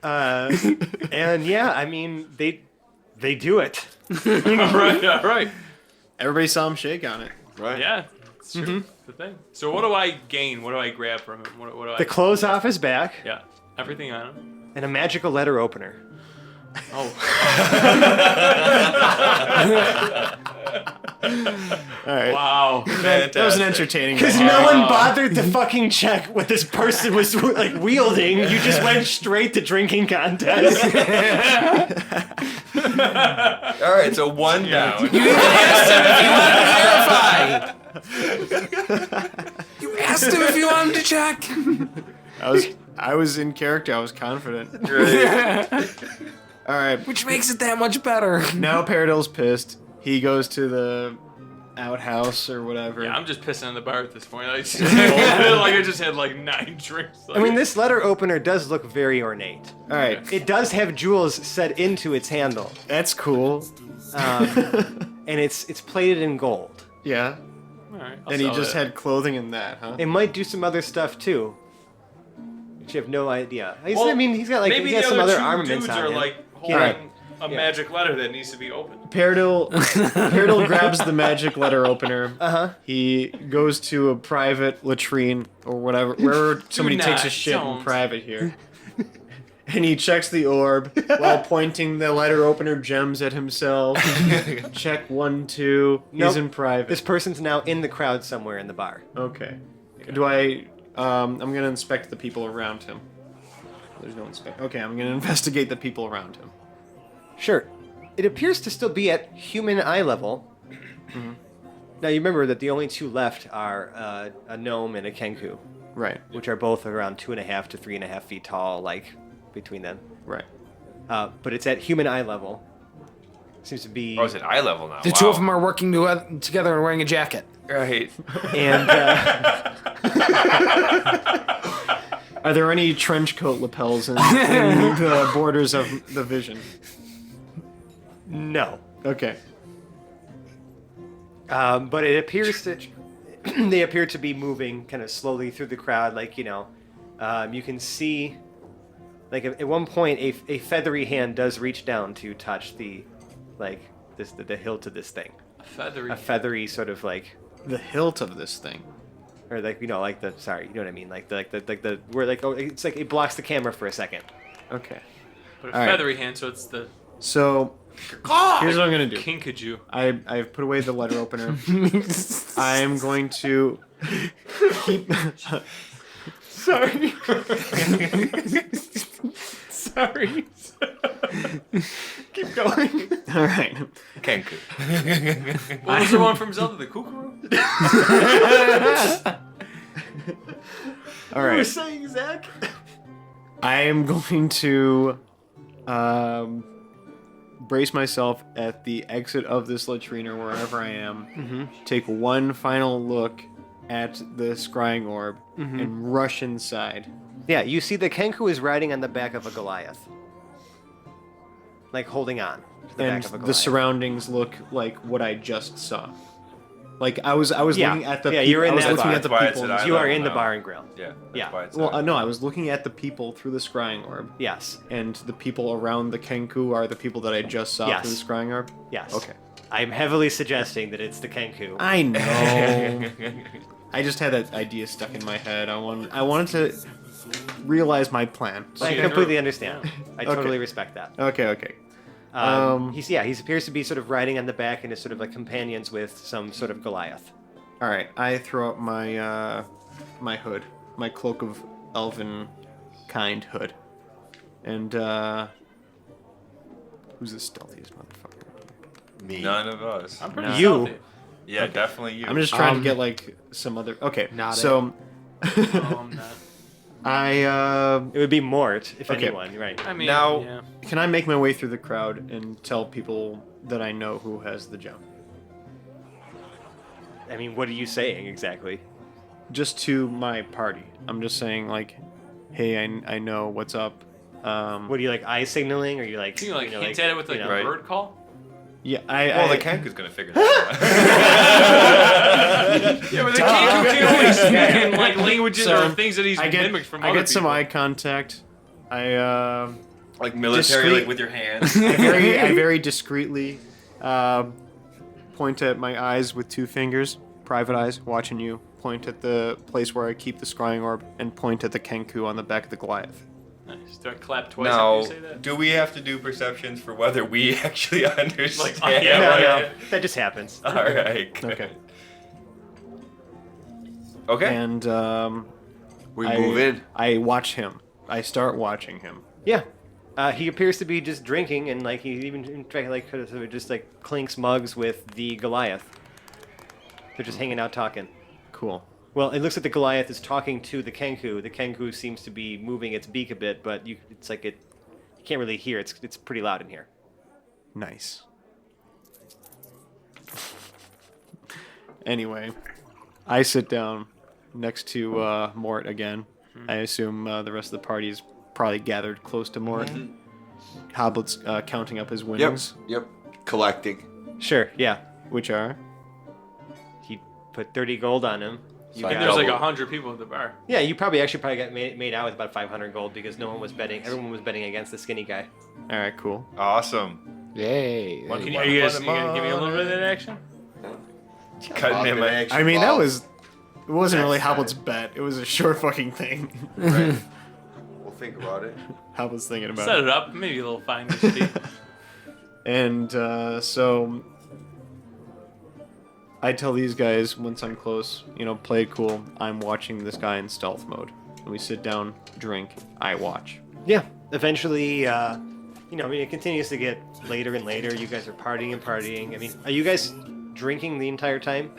Speaker 3: And yeah, I mean they do it.
Speaker 2: All right.
Speaker 5: Everybody saw him shake on it.
Speaker 4: Right.
Speaker 2: Yeah, it's true. It's the thing. So what do I gain? What do I grab from him? What do I?
Speaker 3: The clothes off his back
Speaker 2: Yeah, everything on him.
Speaker 3: and a magical letter opener.
Speaker 2: Oh.
Speaker 7: All right.
Speaker 2: Wow.
Speaker 7: That was an entertaining.
Speaker 3: Because
Speaker 7: one.
Speaker 3: no one bothered to fucking check what this person was like wielding. You just went straight to drinking contest.
Speaker 6: All right, so one down.
Speaker 1: You asked him if you wanted to verify. You asked him if you wanted to check.
Speaker 7: I was in character. I was confident.
Speaker 6: Right.
Speaker 7: All right.
Speaker 1: Which makes it that much better.
Speaker 7: Now Paradil's pissed. He goes to the outhouse or whatever.
Speaker 2: Yeah, I'm just pissing on the bar at this point. I just, like I just had like 9 drinks.
Speaker 3: I mean, this letter opener does look very ornate.
Speaker 7: All right.
Speaker 3: It does have jewels set into its handle,
Speaker 7: That's cool.
Speaker 3: and it's plated in gold.
Speaker 7: Yeah.
Speaker 2: All right,
Speaker 7: And he just had clothing in that, huh?
Speaker 3: It might do some other stuff too, but you have no idea.
Speaker 2: Well,
Speaker 3: I mean, he's got like
Speaker 2: maybe
Speaker 3: he has
Speaker 2: the
Speaker 3: some other
Speaker 2: two
Speaker 3: armaments
Speaker 2: dudes
Speaker 3: on
Speaker 2: are
Speaker 3: him.
Speaker 2: like
Speaker 3: Yeah.
Speaker 2: holding a magic letter that needs to be opened.
Speaker 7: Paradil grabs the magic letter opener.
Speaker 3: Uh-huh.
Speaker 7: He goes to a private latrine or whatever, wherever somebody takes a
Speaker 2: not,
Speaker 7: shit
Speaker 2: don't.
Speaker 7: in private here. And he checks the orb while pointing the letter opener gems at himself. Check 1, 2. He's
Speaker 3: Nope.
Speaker 7: in private.
Speaker 3: This person's now in the crowd somewhere in the bar.
Speaker 7: Okay. Do I? I'm gonna inspect the people around him. There's no inspect. Okay, I'm gonna investigate the people around him.
Speaker 3: Sure. It appears to still be at human eye level. Now you remember that the only two left are a gnome and a kenku,
Speaker 7: Right.
Speaker 3: which are both around 2.5 to 3.5 feet tall, like between them.
Speaker 7: Right.
Speaker 3: But it's at human eye level. Seems to be.
Speaker 6: Oh, it's at eye level now.
Speaker 1: The two of them are working together and wearing a jacket.
Speaker 6: Right.
Speaker 3: And
Speaker 7: Are there any trench coat lapels in the borders of the vision?
Speaker 3: no.
Speaker 7: Okay.
Speaker 3: But it appears to. They appear to be moving kind of slowly through the crowd, like you can see. Like at one point, a feathery hand does reach down to touch the hilt of this thing.
Speaker 2: Feathery.
Speaker 3: A feathery sort of like,
Speaker 7: The hilt of this thing.
Speaker 3: or like like the sorry, you know what I mean? Like the where like oh it's like it blocks the camera for a second.
Speaker 7: Okay.
Speaker 2: But a
Speaker 7: All right.
Speaker 2: feathery hand, so it's the
Speaker 7: So here's what I'm gonna do.
Speaker 2: kinkajou.
Speaker 7: I've put away the letter opener. I am going to keep. Sorry.
Speaker 2: Sorry.
Speaker 7: Keep going. All right.
Speaker 6: Kenku.
Speaker 2: What was the one from Zelda? The Kookaroo?
Speaker 7: All right.
Speaker 3: saying, Zach?
Speaker 7: I am going to brace myself at the exit of this latrine or wherever I am. Take one final look at the scrying orb and rush inside.
Speaker 3: Yeah, you see the Kenku is riding on the back of a Goliath. Like holding on to the
Speaker 7: And
Speaker 3: back of a Goliath.
Speaker 7: the surroundings look like what I just saw. Like I was looking at the
Speaker 3: you're in
Speaker 7: I was
Speaker 3: that
Speaker 7: looking
Speaker 3: bar.
Speaker 7: at the
Speaker 6: That's why it's
Speaker 7: people.
Speaker 6: at eye
Speaker 3: You are
Speaker 6: level
Speaker 3: in the
Speaker 6: now.
Speaker 3: bar and grill.
Speaker 6: Yeah. That's
Speaker 3: Yeah.
Speaker 6: why it's
Speaker 7: Well,
Speaker 6: at
Speaker 7: no, I was looking at the people through the scrying orb,
Speaker 3: Yes.
Speaker 7: and the people around the Kenku are the people that I just saw
Speaker 3: Yes.
Speaker 7: through the scrying orb.
Speaker 3: Yes.
Speaker 7: Okay.
Speaker 3: I'm heavily suggesting that it's the Kenku.
Speaker 7: I know. I just had that idea stuck in my head. I wanted to realize my plan.
Speaker 3: I
Speaker 2: Okay.
Speaker 3: completely understand. I
Speaker 7: Okay.
Speaker 3: totally respect that.
Speaker 7: Okay.
Speaker 3: He appears to be sort of riding on the back and is sort of like companions with some sort of Goliath.
Speaker 7: All right. I throw up my my hood, my cloak of elven kind hood, and who's the stealthiest motherfucker?
Speaker 4: Me.
Speaker 6: None of us.
Speaker 2: I'm pretty
Speaker 3: You.
Speaker 2: stealthy.
Speaker 6: Yeah, definitely you.
Speaker 7: I'm just trying to get like some other. Okay.
Speaker 1: Not
Speaker 7: so
Speaker 2: No, I'm not.
Speaker 7: I
Speaker 3: It would be Mort, if
Speaker 7: Okay.
Speaker 3: anyone, right?
Speaker 2: I mean,
Speaker 6: Now-
Speaker 2: yeah.
Speaker 7: can I make my way through the crowd and tell people that I know who has the gem?
Speaker 3: I mean, what are you saying exactly?
Speaker 7: Just to my party. I'm just saying like, hey, I know what's up.
Speaker 3: What are you like eye signaling, or you like?
Speaker 2: Can you like
Speaker 3: know,
Speaker 2: hint at it with like
Speaker 3: you
Speaker 2: a
Speaker 3: know,
Speaker 6: Right.
Speaker 2: bird call?
Speaker 7: Yeah,
Speaker 6: well,
Speaker 7: I
Speaker 6: the Kenku's gonna figure that out.
Speaker 2: Yeah, but the Kenku can only speak in like languages
Speaker 7: So,
Speaker 2: or things that he's
Speaker 7: I get
Speaker 2: mimicked from
Speaker 7: I
Speaker 2: other
Speaker 7: get some
Speaker 2: people.
Speaker 7: eye contact. I
Speaker 6: Like military,
Speaker 7: Discreet.
Speaker 6: like with your hands.
Speaker 7: I very discreetly point at my eyes with two fingers, private eyes, watching you. Point at the place where I keep the scrying orb, and point at the Kenku on the back of the Goliath.
Speaker 2: Nice. Just do I clap twice
Speaker 6: Now,
Speaker 2: after you say that?
Speaker 6: do we have to do perceptions for whether we actually understand?
Speaker 3: No, that just happens.
Speaker 6: All right. Good.
Speaker 7: Okay.
Speaker 6: Okay.
Speaker 7: And
Speaker 4: We move in.
Speaker 7: I watch him. I start watching him.
Speaker 3: Yeah. He appears to be just drinking, and like he even in fact like sort of just like clinks mugs with the Goliath. They're just hanging out talking.
Speaker 7: Cool.
Speaker 3: Well, it looks like the Goliath is talking to the Kenku. The Kenku seems to be moving its beak a bit, but it's like you can't really hear. It's pretty loud in here.
Speaker 7: Nice. Anyway, I sit down next to Mort again. I assume the rest of the party's probably gathered close to Mort. Hoblet's counting up his winnings,
Speaker 4: Yep. Collecting.
Speaker 3: Sure. Yeah.
Speaker 7: which are
Speaker 3: He put 30 gold on him.
Speaker 4: So
Speaker 2: And
Speaker 4: I
Speaker 2: there's like
Speaker 4: doubled.
Speaker 2: 100 people at the bar.
Speaker 3: Yeah, you probably got made out with about 500 gold because no one was betting. Everyone was betting against the skinny guy.
Speaker 7: all right. Cool.
Speaker 6: Awesome.
Speaker 1: Yay.
Speaker 6: One-
Speaker 2: Are you guys gonna give me a little bit of that action?
Speaker 6: Cutting in my.
Speaker 4: Action,
Speaker 7: I mean, that
Speaker 4: Bob.
Speaker 7: was. It wasn't really
Speaker 4: Next time.
Speaker 7: Hoblet's bet. It was a sure fucking thing.
Speaker 4: Right. We'll think about it.
Speaker 7: Hoblet's thinking about
Speaker 2: Set
Speaker 7: it.
Speaker 2: it up. Maybe a little fine fee.
Speaker 7: And so I tell these guys once I'm close, play it cool. I'm watching this guy in stealth mode. And we sit down, drink, I watch.
Speaker 3: Yeah. Eventually, it continues to get later and later. You guys are partying and partying. I mean, are you guys drinking the entire time?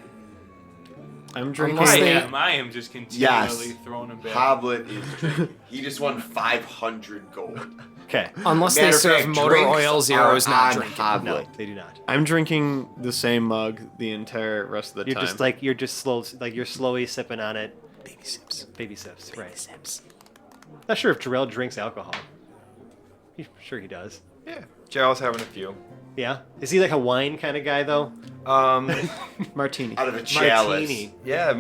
Speaker 7: I'm drinking.
Speaker 2: I am just continually throwing him back.
Speaker 4: Hoblet is drinking. He just won 500 gold.
Speaker 3: Okay.
Speaker 1: Unless they
Speaker 4: Matter of
Speaker 1: serve
Speaker 4: fact,
Speaker 1: motor
Speaker 4: drinks
Speaker 1: oil, Zero
Speaker 4: are
Speaker 1: is not
Speaker 4: on
Speaker 1: drinking.
Speaker 4: Hoblet.
Speaker 3: No, they do not.
Speaker 7: I'm drinking the same mug the entire rest of the
Speaker 3: You're
Speaker 7: time.
Speaker 3: just like you're slowly sipping on it.
Speaker 1: Baby sips.
Speaker 3: Baby sips, right?
Speaker 1: Sips.
Speaker 3: Not sure if Jarrell drinks alcohol. Sure he does.
Speaker 6: Yeah. Gerald's having a few.
Speaker 3: Yeah. Is he like a wine kind of guy though?
Speaker 7: martini.
Speaker 4: Out of a chalice.
Speaker 3: Martini.
Speaker 6: Yeah.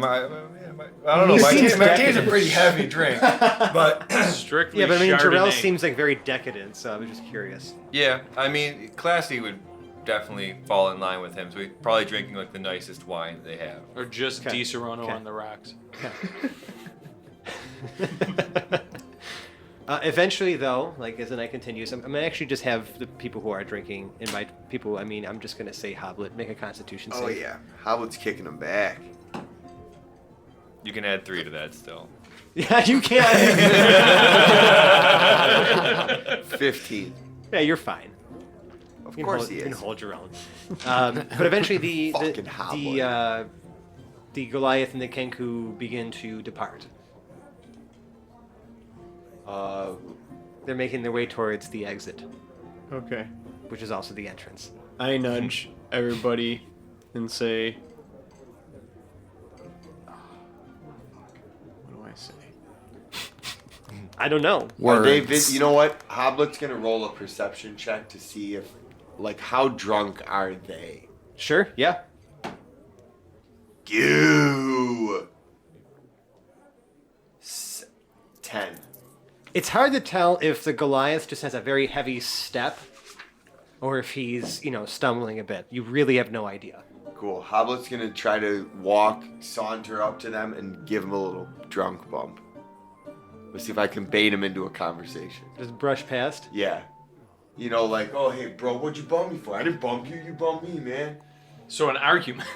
Speaker 6: I don't know.
Speaker 3: He seems
Speaker 6: Martini's a
Speaker 3: decadent.
Speaker 6: pretty heavy drink, but
Speaker 2: Strictly
Speaker 3: Yeah, but I mean, Jarrell
Speaker 2: Chardonnay.
Speaker 3: seems like very decadent, so I was just curious.
Speaker 6: yeah. I mean, classy would definitely fall in line with him. So he's probably drinking like the nicest wine they have.
Speaker 2: Or just
Speaker 3: Okay.
Speaker 2: Di Serono
Speaker 3: Okay.
Speaker 2: on the rocks.
Speaker 3: Eventually, though, like as the night continues, I'm gonna actually just have the people who are drinking invite people. I mean, I'm just gonna say Hoblet, make a Constitution save.
Speaker 4: Oh yeah. Hoblet's kicking him back.
Speaker 6: You can add 3 to that still.
Speaker 3: Yeah, you can.
Speaker 4: 15.
Speaker 3: Yeah, you're fine.
Speaker 4: Of
Speaker 3: You can
Speaker 4: course
Speaker 3: hold,
Speaker 4: he
Speaker 3: you can
Speaker 4: is.
Speaker 3: hold your own. But eventually,
Speaker 4: Fucking Hoblet.
Speaker 3: the Goliath and the Kenku begin to depart. They're making their way towards the exit,
Speaker 7: Okay.
Speaker 3: which is also the entrance.
Speaker 7: I nudge everybody and say, what do I say?
Speaker 3: I don't know.
Speaker 4: Are they
Speaker 1: Words.
Speaker 4: you know what? Hoblet's gonna roll a perception check to see if, how drunk are they?
Speaker 3: Sure. Yeah.
Speaker 4: You. 10.
Speaker 3: It's hard to tell if the Goliath just has a very heavy step, or if he's stumbling a bit. You really have no idea.
Speaker 4: Cool. Hoblet's gonna try to saunter up to them and give him a little drunk bump. Let's see if I can bait him into a conversation.
Speaker 3: Just brush past.
Speaker 4: Yeah. Oh, hey, bro, what'd you bump me for? I didn't bump you. You bumped me, man.
Speaker 2: So an argument.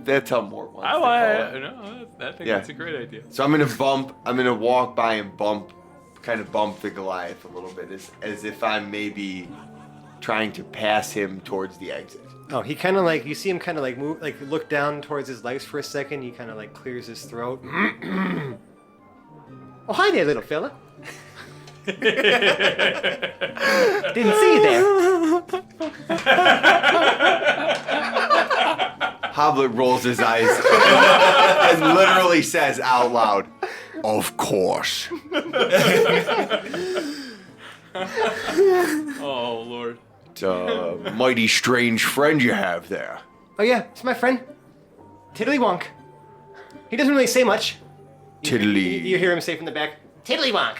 Speaker 4: That's how Mort wants to call it.
Speaker 2: I think
Speaker 4: Yeah.
Speaker 2: that's a great idea.
Speaker 4: So I'm gonna walk by and bump the Goliath a little bit as if I'm maybe trying to pass him towards the exit.
Speaker 3: Oh, he you see him move, look down towards his legs for a second. He clears his throat. Oh, hi there, little fella. Didn't see you there.
Speaker 4: Hoblet rolls his eyes and literally says out loud, "Of course."
Speaker 2: Oh Lord.
Speaker 4: It's a mighty strange friend you have there.
Speaker 3: Oh yeah, it's my friend, Tiddlywonk. He doesn't really say much.
Speaker 4: Tiddly.
Speaker 3: You hear him say from the back, Tiddlywonk.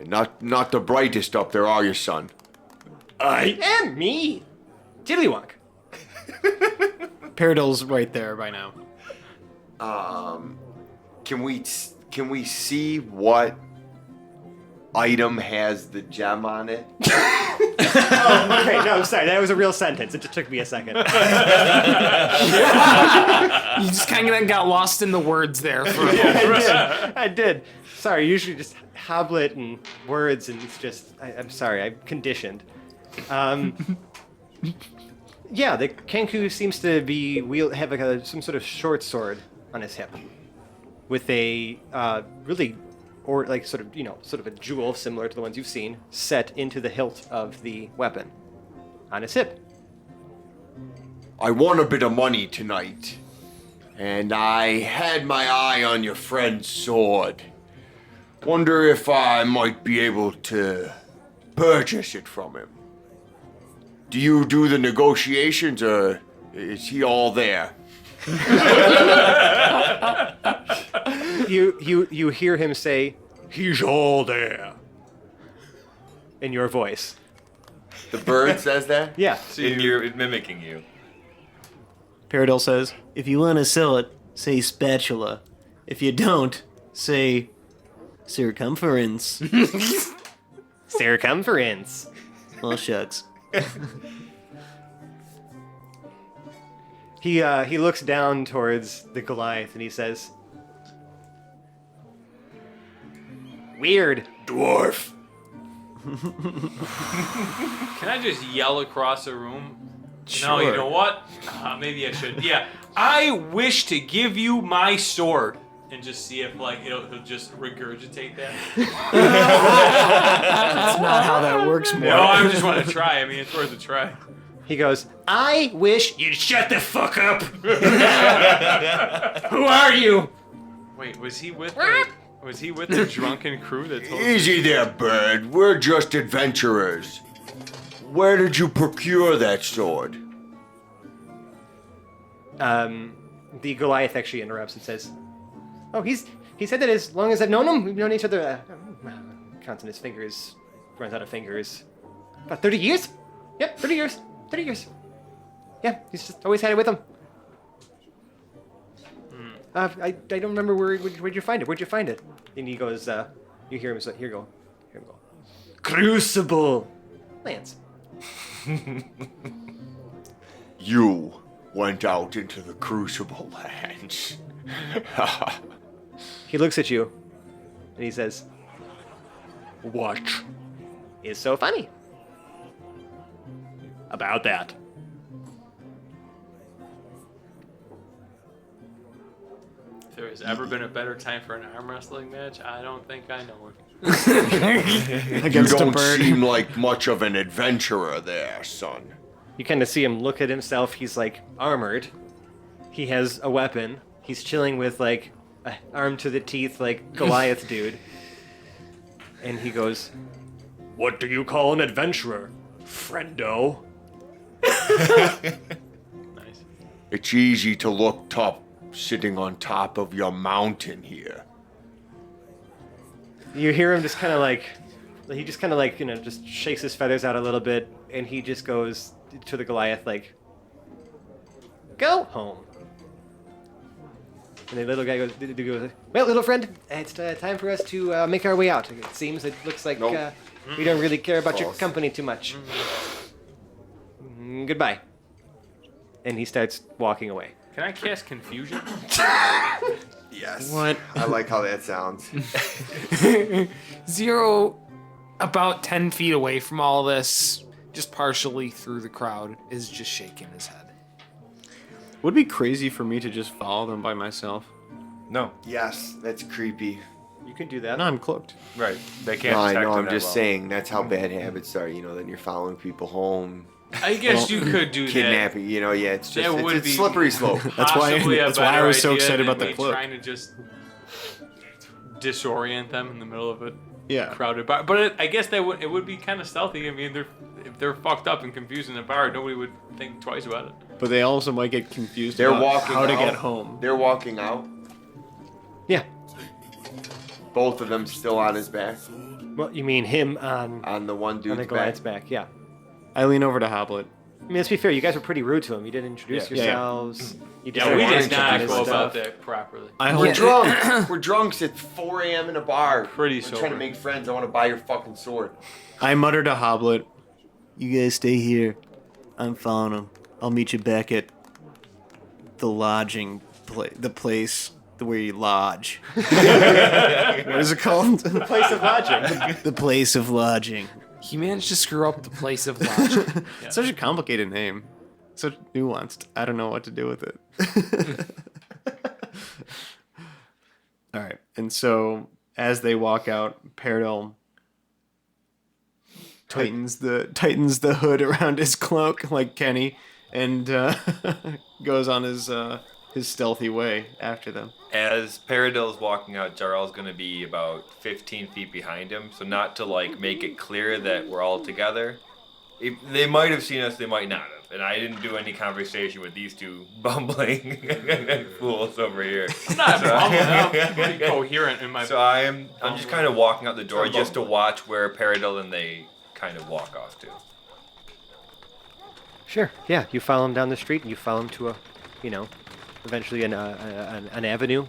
Speaker 4: Not the brightest up there, are you, son?
Speaker 3: I am me, Tiddlywonk.
Speaker 7: Paradil's right there by now.
Speaker 4: Can we see what item has the gem on it?
Speaker 3: Oh, okay, no, I'm sorry. That was a real sentence. It just took me a second.
Speaker 1: You just kind of got lost in the words there for a moment.
Speaker 3: I did. Sorry, usually just Hoblet and words, and it's just... I'm sorry, I'm conditioned. Yeah, the Kenku seems to be have like some sort of short sword on his hip, with a really, or like sort of a jewel similar to the ones you've seen, set into the hilt of the weapon on his hip.
Speaker 4: I won a bit of money tonight, and I had my eye on your friend's sword. Wonder if I might be able to purchase it from him. Do you do the negotiations, or is he all there?
Speaker 3: You hear him say, "He's all there," in your voice.
Speaker 4: The bird says that?
Speaker 3: Yeah.
Speaker 6: So you're mimicking you.
Speaker 7: Paradil says, if you want to sell it, say spatula. If you don't, say circumference.
Speaker 3: Circumference.
Speaker 7: Well, shucks.
Speaker 3: He looks down towards the Goliath and he says, "Weird dwarf."
Speaker 2: Can I just yell across the room? No, you
Speaker 5: Sure.
Speaker 2: know what? Maybe I should. Yeah. I wish to give you my sword. And just see if, like, he'll just regurgitate that.
Speaker 7: That's not how that works, Mort.
Speaker 2: No, I just want to try. I mean, it's worth a try.
Speaker 3: He goes, "I wish you'd shut the fuck up." Who are you?
Speaker 2: Wait, was he with the drunken crew that told you?
Speaker 4: Easy there, bird. We're just adventurers. Where did you procure that sword?
Speaker 3: The Goliath actually interrupts and says, "Oh, he said that as long as I've known him, we've known each other." Counts on his fingers, runs out of fingers. About 30 years? Yep, 30 years. 30 years. Yeah, he's just always had it with him. I don't remember where'd you find it? Where'd you find it? And he goes, you hear him say, Hear him go. Crucible. Lance.
Speaker 4: You went out into the Crucible lands.
Speaker 3: He looks at you, and he says, "What is so funny about that?"
Speaker 2: If there has ever been a better time for an arm wrestling match, I don't think I know it.
Speaker 4: You
Speaker 7: Against a
Speaker 4: don't
Speaker 7: bird.
Speaker 4: seem like much of an adventurer there, son.
Speaker 3: You kind of see him look at himself. He's like armored. He has a weapon. He's chilling with like an arm to the teeth, like Goliath dude. And he goes, "What do you call an adventurer, friendo?"
Speaker 2: Nice.
Speaker 4: It's easy to look tough sitting on top of your mountain here.
Speaker 3: You hear him just kind of like, he just kind of like, just shakes his feathers out a little bit, and he just goes to the Goliath like, "Go home." And the little guy goes, "Well, little friend, it's time for us to make our way out. It seems it looks like
Speaker 4: Nope.
Speaker 3: we don't really care about your
Speaker 4: False.
Speaker 3: company too much. Goodbye." And he starts walking away.
Speaker 2: Can I cast confusion?
Speaker 4: Yes.
Speaker 7: What?
Speaker 4: I like how that sounds.
Speaker 1: Zero, about 10 feet away from all this, just partially through the crowd, is just shaking his head.
Speaker 5: Would it be crazy for me to just follow them by myself?
Speaker 6: No.
Speaker 4: Yes, that's creepy.
Speaker 3: You can do that.
Speaker 5: No, I'm cloaked.
Speaker 6: Right. They can't
Speaker 4: No, I
Speaker 6: detect
Speaker 4: know,
Speaker 6: them
Speaker 4: I'm
Speaker 6: that
Speaker 4: just
Speaker 6: well.
Speaker 4: saying that's how bad habits are, then you're following people home,
Speaker 2: I guess you could do that.
Speaker 4: kidnapping, yeah, it's just,
Speaker 2: That would
Speaker 4: it's
Speaker 2: be-
Speaker 4: a slippery slope.
Speaker 5: That's why-
Speaker 2: Possibly a
Speaker 5: that's why I
Speaker 2: better
Speaker 5: was so
Speaker 2: idea
Speaker 5: excited
Speaker 2: than
Speaker 5: about the
Speaker 2: me
Speaker 5: cloak.
Speaker 2: Trying to just disorient them in the middle of a
Speaker 5: Yeah.
Speaker 2: crowded bar. But I guess it would be kind of stealthy. I mean, if they're fucked up and confused in a bar, nobody would think twice about it.
Speaker 5: But they also might get confused
Speaker 4: They're
Speaker 5: about
Speaker 4: walking
Speaker 5: how to
Speaker 4: out.
Speaker 5: get home.
Speaker 4: They're walking out.
Speaker 3: Yeah.
Speaker 4: Both of them still on his back.
Speaker 3: Well, you mean him on
Speaker 4: On the one
Speaker 3: the
Speaker 4: dude's back.
Speaker 3: Goliath's back? Yeah.
Speaker 5: I lean over to Hoblet.
Speaker 3: I mean, let's be fair. You guys were pretty rude to him. You didn't introduce
Speaker 5: Yeah.
Speaker 3: yourselves. You just
Speaker 2: Yeah, we
Speaker 3: started
Speaker 2: did not
Speaker 3: introducing
Speaker 2: go
Speaker 3: stuff.
Speaker 2: about that properly.
Speaker 4: We're drunk. We're drunks at 4 a.m. in a bar.
Speaker 2: Pretty
Speaker 4: We're
Speaker 2: sober.
Speaker 4: trying to make friends. I want to buy your fucking sword.
Speaker 7: I muttered to Hoblet, "You guys stay here. I'm following him. I'll meet you back at the lodging the place where you lodge." What is it called?
Speaker 3: The place of lodging.
Speaker 7: The place of lodging.
Speaker 1: He managed to screw up the place of lodging.
Speaker 7: Such a complicated name. So nuanced. I don't know what to do with it. All right. And so as they walk out, Peridot tightens the hood around his cloak like Kenny and goes on his stealthy way after them.
Speaker 6: As Paradil's walking out, Jarl's going to be about 15 feet behind him, so not to like make it clear that we're all together. They might have seen us, they might not have. And I didn't do any conversation with these two bumbling fools over here.
Speaker 2: I'm not I'm pretty coherent in my.
Speaker 6: So I'm just kind of walking out the door just to watch where Paradil and they kind of walk off to.
Speaker 3: Sure. Yeah, you follow him down the street, and you follow him to eventually an avenue.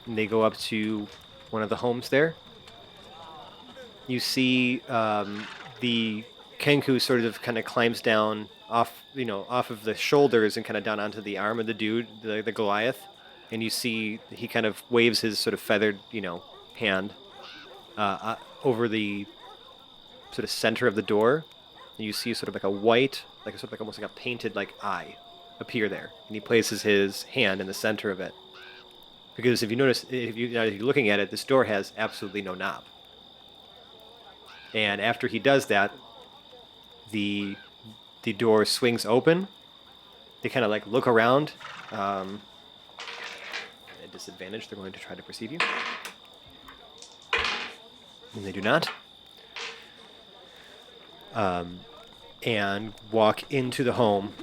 Speaker 3: And they go up to one of the homes there. You see the Kenku sort of kind of climbs down off of the shoulders and kind of down onto the arm of the dude, the Goliath. And you see he kind of waves his sort of feathered, hand over the sort of center of the door. And you see sort of like a white, almost like a painted like eye appear there. And he places his hand in the center of it. Because if you notice, if you're looking at it, this door has absolutely no knob. And after he does that, the door swings open. They kind of like look around. At disadvantage, they're going to try to perceive you. And they do not. And walk into the home,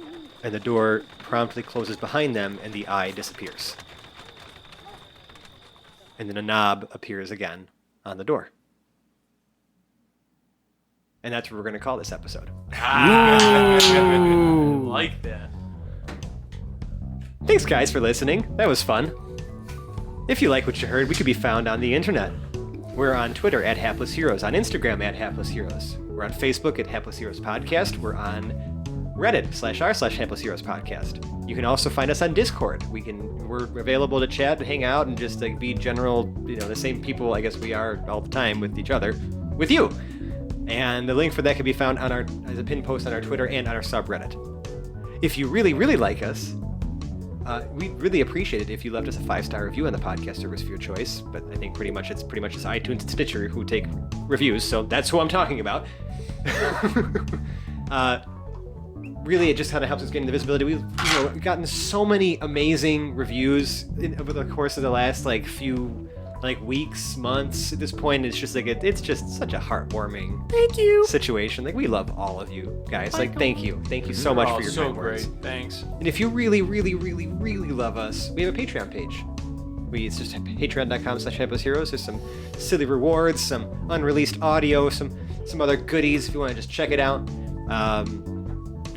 Speaker 3: and the door promptly closes behind them, and the eye disappears. And then a knob appears again on the door. And that's what we're going to call this episode.
Speaker 2: Like that.
Speaker 3: Thanks, guys, for listening. That was fun. If you like what you heard, we could be found on the internet. We're on Twitter at Hapless Heroes, on Instagram at Hapless Heroes. We're on Facebook at Hapless Heroes Podcast. We're on Reddit /r/Hapless Heroes Podcast. You can also find us on Discord. We're available to chat and hang out and just like be general, the same people I guess we are all the time with each other, with you. And the link for that can be found as a pinned post on our Twitter and on our subreddit. If you really, really like us, we'd really appreciate it if you left us a 5-star review on the podcast service of your choice. But I think pretty much it's iTunes and Stitcher who take reviews, so that's who I'm talking about. Really, it just kind of helps us getting the visibility. We've gotten so many amazing reviews over the course of the last few weeks, months. At this point, it's just it's just such a heartwarming situation. We love all of you guys. Thank you so much for your kind words.
Speaker 2: Great. Thanks.
Speaker 3: And if you really, really, really, really love us, we have a Patreon page. It's just patreon.com/HaplessHeroes. There's some silly rewards, some unreleased audio, some other goodies if you want to just check it out.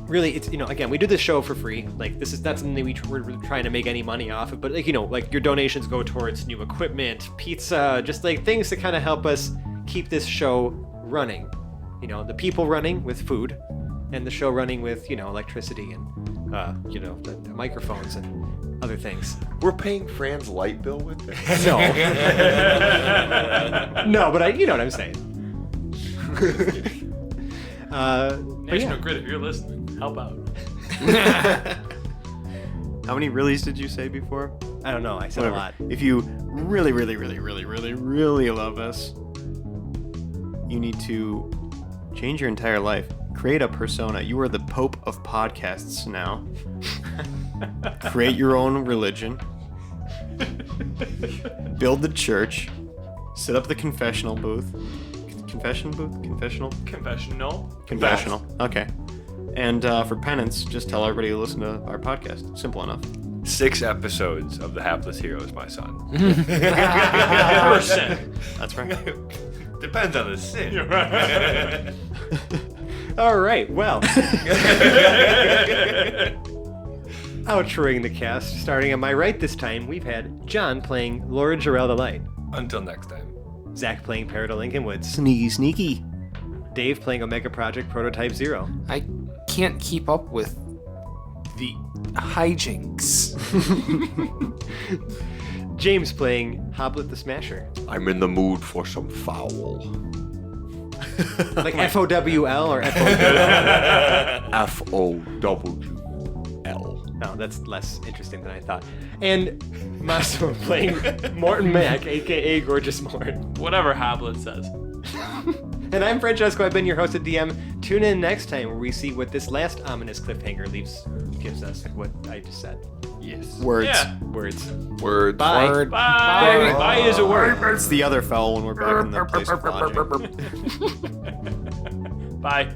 Speaker 3: Really, it's again, we do this show for free. This is not something we're trying to make any money off of, but your donations go towards new equipment, pizza, just things to kind of help us keep this show running. The people running with food, and the show running with electricity and the microphones and other things.
Speaker 4: We're paying Fran's light bill with this.
Speaker 3: No, no, but you know what I'm saying.
Speaker 2: National Grid, if you're listening, help out.
Speaker 7: How many reallys did you say before?
Speaker 3: I don't know. I said a lot.
Speaker 7: If you really, really, really, really, really, really love us, you need to change your entire life. Create a persona. You are the Pope of podcasts now. Create your own religion. Build the church. Set up the confessional booth. Confessional? Confessional. Okay. And for penance, just tell everybody to listen to our podcast. Simple enough.
Speaker 6: 6 episodes of the Hapless Heroes, my son.
Speaker 2: Person.
Speaker 7: That's right.
Speaker 6: Depends on the sin.
Speaker 3: All right, well. Outroing the cast, starting on my right this time, we've had John playing Laura Jarrell the Light,
Speaker 6: Until next time.
Speaker 3: Zach playing Peridot Lincoln Woods,
Speaker 7: Sneaky, sneaky.
Speaker 3: Dave playing Omega Project Prototype 0,
Speaker 1: I can't keep up with the hijinks.
Speaker 3: James playing Hoblet the Smasher,
Speaker 4: I'm in the mood for some foul.
Speaker 3: like FOWL or FOWL.
Speaker 4: FOWL.
Speaker 3: No, that's less interesting than I thought. And Massimo playing Morton Mac, aka Gorgeous Mort.
Speaker 2: Whatever Hoblet says.
Speaker 3: And I'm Francesco. I've been your host at DM. Tune in next time where we see what this last ominous cliffhanger gives us. What I just said.
Speaker 6: Yes.
Speaker 7: Words.
Speaker 2: Yeah.
Speaker 3: Words.
Speaker 4: Word.
Speaker 3: Bye.
Speaker 1: Word.
Speaker 2: Bye. Bye is a word.
Speaker 7: It's the other foul when we're back in the place of lodging.
Speaker 2: Bye.